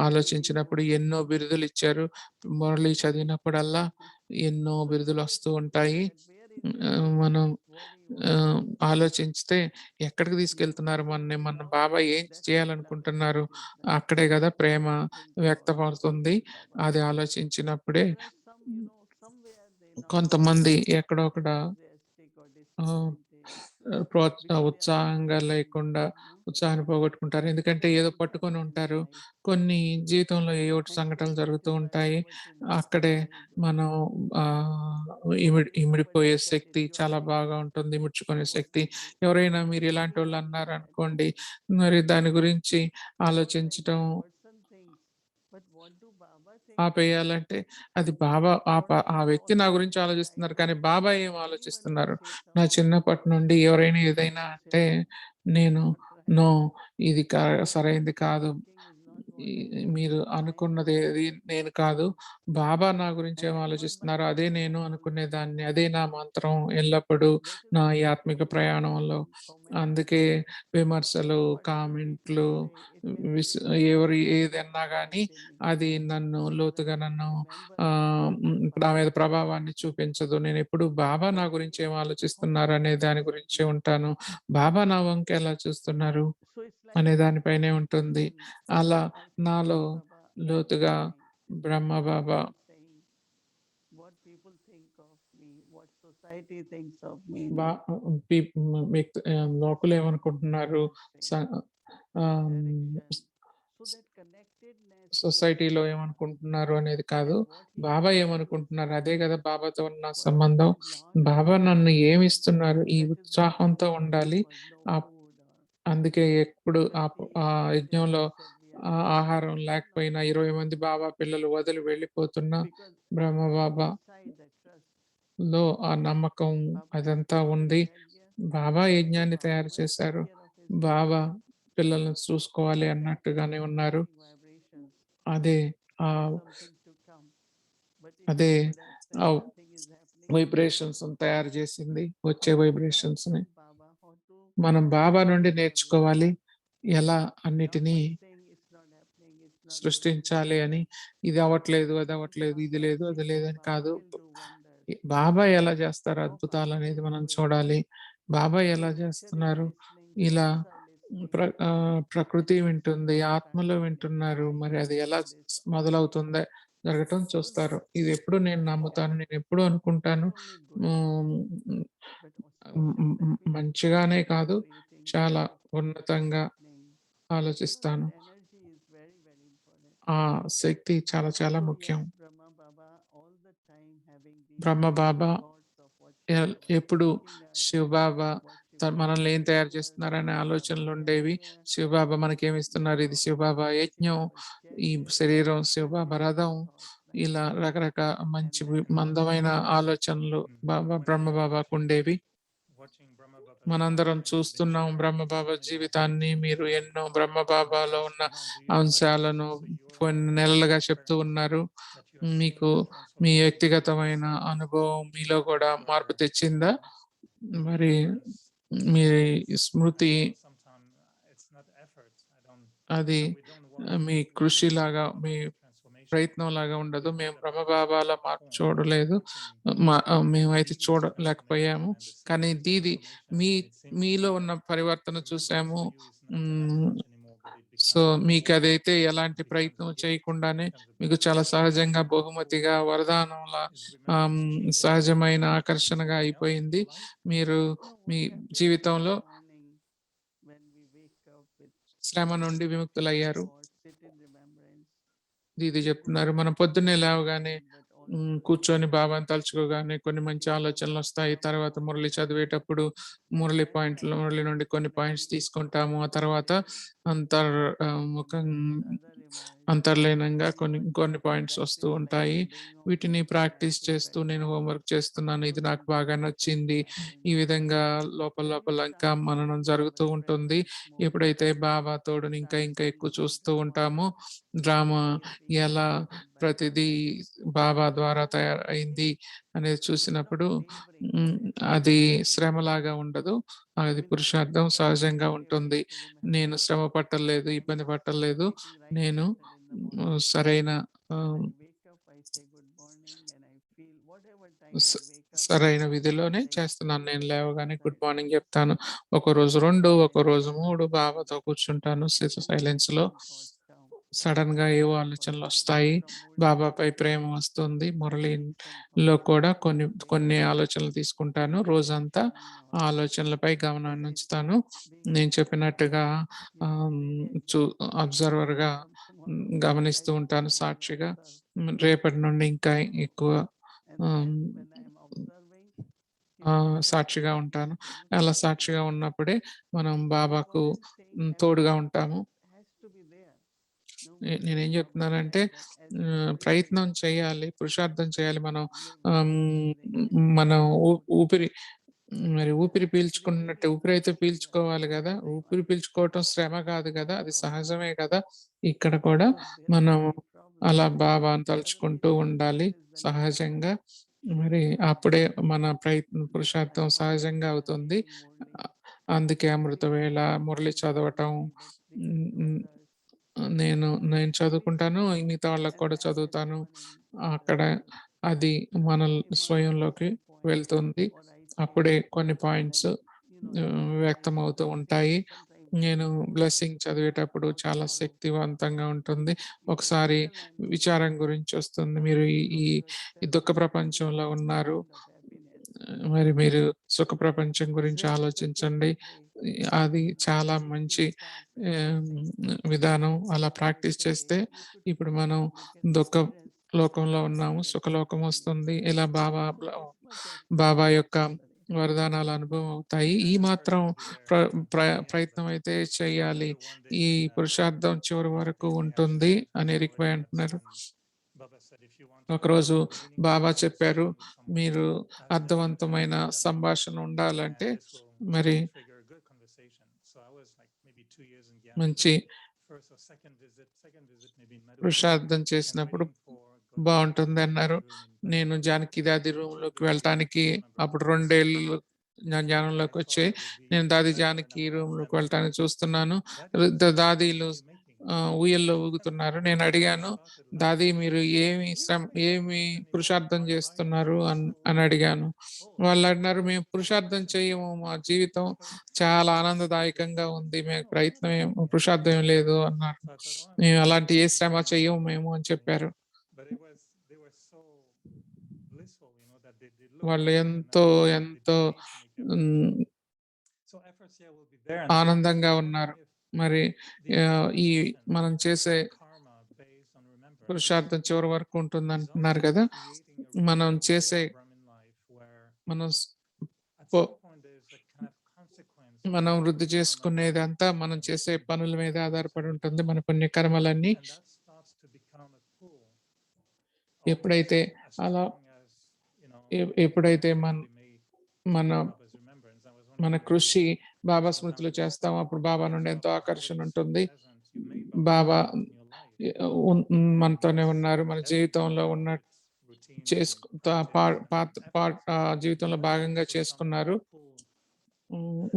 ఆలోచించినప్పుడు ఎన్నో బిరుదులిచ్చారు. మురళి చదివినప్పుడల్లా ఎన్నో బిరుదులొస్తూ ఉంటాయి. మనం ఆలోచించితే ఎక్కడికి తీసుకెళ్తున్నారు మనని? మన బాబా ఏం చేయాలనుకుంటున్నారు? అక్కడే గదా ప్రేమ వ్యక్తపడుతుంది. అది ఆలోచించినప్పుడే కొంతమంది ఎక్కడో అక్కడ ఆహ్, ఉత్సాహంగా లేకుండా ఉత్సాహాన్ని పోగొట్టుకుంటారు. ఎందుకంటే ఏదో పట్టుకొని ఉంటారు. కొన్ని జీవితంలో ఏవో ఒకటి సంఘటనలు జరుగుతూ ఉంటాయి. అక్కడే మనం ఇమిడిపోయే శక్తి చాలా బాగా ఉంటుంది. ఇముడ్చుకునే శక్తి. ఎవరైనా మీరు ఇలాంటోళ్ళు అన్నారనుకోండి, మరి దాని గురించి ఆలోచించటం ఆపేయాలంటే అది బాబా ఆ వ్యక్తి నా గురించి ఆలోచిస్తున్నారు. కానీ బాబా ఏం ఆలోచిస్తున్నారు? నా చిన్నప్పటి నుండి ఎవరైనా ఏదైనా అంటే నేను నో, ఇది సరైంది కాదు. ఈ మీరు అనుకున్నదేది నేను కాదు. బాబా నా గురించి ఏం ఆలోచిస్తున్నారో అదే నేను అనుకునేదాన్ని. అదే నా మంత్రం ఎల్లప్పుడూ నా ఈ ఆత్మిక ప్రయాణంలో. అందుకే విమర్శలు, కామెంట్లు విస్ ఎవరు ఏదన్నా గాని అది నన్ను లోతుగా నా మీద ప్రభావాన్ని చూపించదు. నేనెప్పుడు బాబా నా గురించి ఏం ఆలోచిస్తున్నారు అనే దాని గురించే ఉంటాను. బాబా నా వంక ఎలా చూస్తున్నారు అనే దానిపైనే ఉంటుంది. అలా నాలో లోతుగా బ్రహ్మ బాబా బా లోకులేమనుకుంటున్నారు స ఆహ్, సొసైటీలో ఏమనుకుంటున్నారు అనేది కాదు. బాబా ఏమనుకుంటున్నారు? అదే గదా బాబాతో ఉన్న సంబంధం. బాబా నన్ను ఏమిస్తున్నారు? ఈ ఉత్సాహంతో ఉండాలి. ఆహ్, అందుకే ఎప్పుడు ఆ యజ్ఞంలో ఆహారం లేకపోయినా 20 మంది బాబా పిల్లలు వదిలి వెళ్ళిపోతున్నా బ్రహ్మబాబాలో ఆ నమ్మకం అదంతా ఉంది. బాబా యజ్ఞాన్ని తయారు చేశారు. బాబా పిల్లల్ని చూసుకోవాలి అన్నట్టుగానే ఉన్నారు. అదే ఆహ్, అదే ఆహ్, వైబ్రేషన్స్‌ని తయారు చేసింది. వచ్చే వైబ్రేషన్స్‌ని. మనం బాబా నుండి నేర్చుకోవాలి. ఎలా అన్నిటిని సృష్టించాలి అని. ఇది అవ్వట్లేదు, అది అవ్వట్లేదు, ఇది లేదు, అది లేదని కాదు. బాబా ఎలా చేస్తారు అద్భుతాలనేది మనం చూడాలి. బాబా ఎలా చేస్తున్నారు? ఇలా ప్రకృతి వింటుంది, ఆత్మలో వింటున్నారు. మరి అది ఎలా మొదలవుతుందో జరగటం చూస్తారు. ఇదెప్పుడు నేను నమ్ముతాను. నేనెప్పుడూ అనుకుంటాను. హ్మ్. మంచిగానే కాదు, చాలా ఉన్నతంగా ఆలోచిస్తాను. ఆ శక్తి చాలా చాలా ముఖ్యం. బ్రహ్మ బాబా ఎప్పుడు శివబాబా మనల్ని ఏం తయారు చేస్తున్నారనే ఆలోచనలుండేవి. శివబాబా మనకేమిస్తున్నారు? ఇది శివబాబా యజ్ఞం, ఈ శరీరం శివబాబా రథం. ఇలా మంచి మందమైన ఆలోచనలు When I was Brahma బాబాకుండేవి. watching Brahma మనందరం చూస్తున్నాం బ్రహ్మబాబా జీవితాన్ని. మీరు ఎన్నో బ్రహ్మబాబాలో ఉన్న అంశాలను కొన్ని నెలలుగా చెప్తూ ఉన్నారు. మీకు మీ వ్యక్తిగతమైన అనుభవం మీలో కూడా మార్పు తెచ్చిందా? మరి మీ స్మృతి అది మీ కృషిలాగా, మీ ప్రయత్నం లాగా ఉండదు. మేము బ్రహ్మబాబాల మార్పు చూడలేదు. మేమైతే చూడలేకపోయాము. కానీ దీది మీలో ఉన్న పరివర్తన చూసాము. సో మీకు అదైతే ఎలాంటి ప్రయత్నం చేయకుండానే మీకు చాలా సహజంగా బహుమతిగా వరదానంలా సహజమైన ఆకర్షణగా అయిపోయింది. మీరు మీ జీవితంలో శ్రమ నుండి విముక్తులయ్యారు. ఇది చెప్తున్నారు. మనం పొద్దున్నే లేవగానే కూర్చొని బాబాని తలుచుకోగానే కొన్ని మంచి ఆలోచనలు వస్తాయి. తర్వాత మురళి చదివేటప్పుడు మురళి నుండి కొన్ని పాయింట్స్ తీసుకుంటాము. ఆ తర్వాత ముఖం అంతర్లీనంగా కొన్ని పాయింట్స్ వస్తూ ఉంటాయి. వీటిని ప్రాక్టీస్ చేస్తూ నేను హోంవర్క్ చేస్తున్నాను. ఇది నాకు బాగా నచ్చింది. ఈ విధంగా లోపల ఇంకా మననం జరుగుతూ ఉంటుంది. ఎప్పుడైతే బాబా తోడుని ఇంకా ఇంకా ఎక్కువ చూస్తూ ఉంటామో డ్రామా ఎలా ప్రతిదీ బాబా ద్వారా తయారైంది అనేది చూసినప్పుడు అది శ్రమలాగా ఉండదు. అది పురుషార్థం సహజంగా ఉంటుంది. నేను శ్రమ పట్టలేదు, ఇబ్బంది పట్టలేదు. నేను సరైన సరైన విధిలోనే చేస్తున్నాను. నేను లేవగానే గుడ్ మార్నింగ్ చెప్తాను. ఒకరోజు 2, ఒకరోజు 3 బాబాతో కూర్చుంటాను సైలెన్స్ లో. సడన్ గా ఏవో ఆలోచనలు వస్తాయి. బాబాపై ప్రేమ వస్తుంది. మురళిలో కూడా కొన్ని ఆలోచనలు తీసుకుంటాను. రోజంతా ఆ ఆలోచనలపై గమనాన్ని ఉంచుతాను. నేను చెప్పినట్టుగా అబ్జర్వర్ గా గమనిస్తూ ఉంటాను సాక్షిగా. రేపటి నుండి ఇంకా ఎక్కువ సాక్షిగా ఉంటాను. అలా సాక్షిగా ఉన్నప్పుడే మనం బాబాకు తోడుగా ఉంటాము. నేనేం చెప్తున్నానంటే ప్రయత్నం చేయాలి, పురుషార్థం చేయాలి. మనం ఊపిరి పీల్చుకున్నట్టు ఊపిరి అయితే పీల్చుకోవాలి కదా. ఊపిరి పీల్చుకోవటం శ్రమ కాదు కదా, అది సహజమే కదా. ఇక్కడ కూడా మనం అలా బాబాను తలుచుకుంటూ ఉండాలి సహజంగా. మరి అప్పుడే మన పురుషార్థం సహజంగా అవుతుంది. అందుకే అమృతవేళ మురళి చదవటం నేను చదువుకుంటాను. మిగతా వాళ్ళకి కూడా చదువుతాను. అక్కడ అది మన స్వయంలోకి వెళ్తుంది. అప్పుడే కొన్ని పాయింట్స్ వ్యక్తమవుతూ ఉంటాయి. నేను బ్లెస్సింగ్ చదివేటప్పుడు చాలా శక్తివంతంగా ఉంటుంది. ఒకసారి విచారం గురించి వస్తుంది. మీరు ఈ దుఃఖ ప్రపంచంలో ఉన్నారు, మరి మీరు సుఖ ప్రపంచం గురించి ఆలోచించండి. అది చాలా మంచి విధానం. అలా ప్రాక్టీస్ చేస్తే ఇప్పుడు మనం దుఃఖ లోకంలో ఉన్నాము, సుఖలోకం వస్తుంది. ఇలా బాబా యొక్క వరదానాలు అనుభవం అవుతాయి. ఈ మాత్రం ప్రయత్నం అయితే చేయాలి. ఈ పురుషార్థం చివరి వరకు ఉంటుంది అని రిక్వై అంటున్నారు. ఒకరోజు బాబా చెప్పారు, మీరు అర్థవంతమైన సంభాషణ ఉండాలంటే మరి మంచి పురుషార్థం చేసినప్పుడు బాగుంటుంది అన్నారు. నేను జానకి దాది రూమ్ లోకి వెళ్ళటానికి అప్పుడు 2 ఏళ్ళు జ్ఞానంలోకి వచ్చాయి. నేను దాది జానకి రూమ్ లోకి వెళ్ళటానికి చూస్తున్నాను. దాదీలు ఊయల్లో ఊగుతున్నారు. నేను అడిగాను, దాది మీరు ఏమి పురుషార్థం చేస్తున్నారు అని అడిగాను. వాళ్ళు అన్నారు, మేము పురుషార్థం చేయము, మా జీవితం చాలా ఆనందదాయకంగా ఉంది, మేము పురుషార్థం ఏం లేదు అన్నారు. మేము అలాంటి ఏ శ్రమ చెయ్యము మేము అని చెప్పారు. వాళ్ళు ఎంతో ఆనందంగా ఉన్నారు. మరి ఈ మనం చేసే పురుషార్థం చివరి వరకు ఉంటుంది అంటున్నారు కదా. మనం వృద్ధి చేసుకునేదంతా మనం చేసే పనుల మీద ఆధారపడి ఉంటుంది. మన పుణ్యకర్మలన్నీ ఎప్పుడైతే మన మన కృషి బాబా స్మృతిలో చేస్తాం, అప్పుడు బాబా నుండి ఎంతో ఆకర్షణ ఉంటుంది. బాబా మనతోనే ఉన్నారు, మన జీవితంలో ఉన్న జీవితంలో భాగంగా చేసుకున్నారు.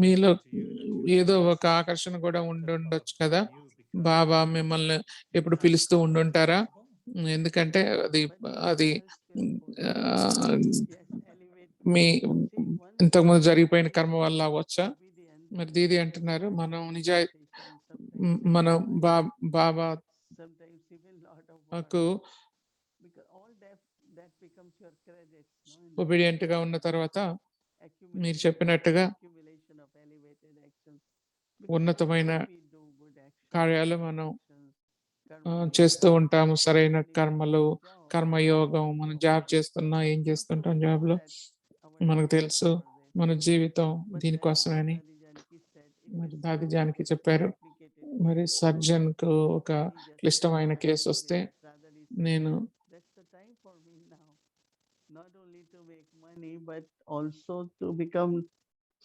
మీలో ఏదో ఒక ఆకర్షణ కూడా ఉండుండొచ్చు కదా, బాబా మిమ్మల్ని ఎప్పుడు పిలుస్తూ ఉండుంటారా? ఎందుకంటే అది మీ ఇంతకుముందు జరిగిపోయిన కర్మ వల్ల అవ్వచ్చా? మరి దీది అంటున్నారు మనం బాబా నాకు ఒబీడియంట్ గా ఉన్న తర్వాత మీరు చెప్పినట్టుగా ఉన్నతమైన కార్యాలు మనం చేస్తూ ఉంటాము. సరైన కర్మలు, కర్మయోగం, మనం జాబ్ చేస్తున్నా, ఏం చేస్తుంటాం జాబ్ లో మనకు తెలుసు, మన జీవితం దీనికోసమని మరి దాది జానకి చెప్పారు. మరి సర్జన్ కు ఒక క్లిష్టమైన కేసు వస్తే నేను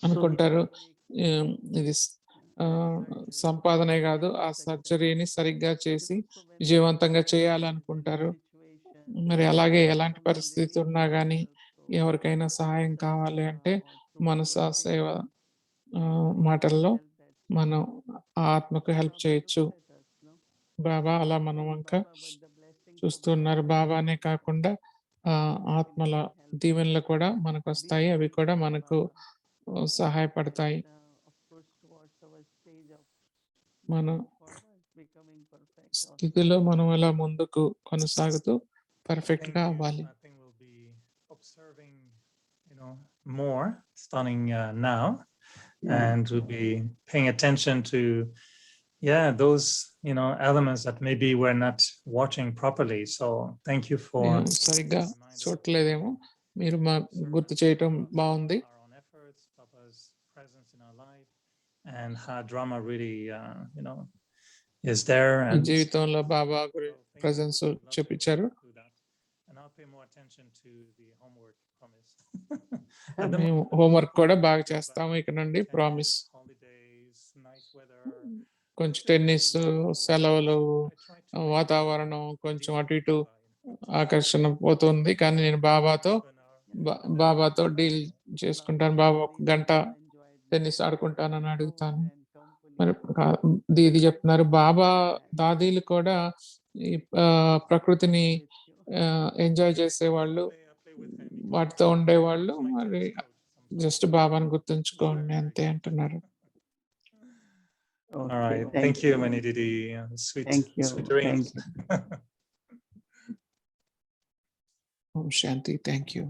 అనుకుంటారు ఇది సంపాదనే కాదు, ఆ సర్జరీని సరిగ్గా చేసి విజయవంతంగా చేయాలనుకుంటారు. మరి అలాగే ఎలాంటి పరిస్థితి ఉన్నా కానీ ఎవరికైనా సహాయం కావాలి అంటే మనసా సేవ మాటల్లో మనం ఆత్మకు హెల్ప్ చేయొచ్చు. బాబా అలా మనం వంక చూస్తున్నారు. బాబానే కాకుండా ఆత్మల దీవెనలు కూడా మనకు వస్తాయి, అవి కూడా మనకు సహాయపడతాయి. మన స్థితిలో మనం అలా ముందుకు కొనసాగుతూ పర్ఫెక్ట్ గా అవ్వాలి. More starting now, and to be paying attention to those elements that maybe we're not watching properly. So thank you for సరిగ్గా చూడలేదేమో, మీరు మా గుర్తు చేయటం బాగుంది. And how drama really is there, and జీవితంలో బాబా ప్రెజెన్స్ చూపించారు. మేము హోంవర్క్ కూడా బాగా చేస్తాము ఇక నుండి, ప్రామిస్. కొంచెం టెన్నిస్, సెలవులు, వాతావరణం కొంచెం అటు ఇటు ఆకర్షణ పోతుంది, కానీ నేను బాబాతో డీల్ చేసుకుంటాను. బాబా 1 గంట టెన్నిస్ ఆడుకుంటానని అడుగుతాను. మరి దీది చెప్తున్నారు, బాబా దాదీలు కూడా ఈ ప్రకృతిని ఎంజాయ్ చేసేవాళ్ళు, వాటితో ఉండేవాళ్ళు. మరి జస్ట్ బాబాని గుర్తుంచుకోండి అంతే అంటున్నారు. All right, thank you, Mani Didi. Sweet dreams. Om Shanti, thank you.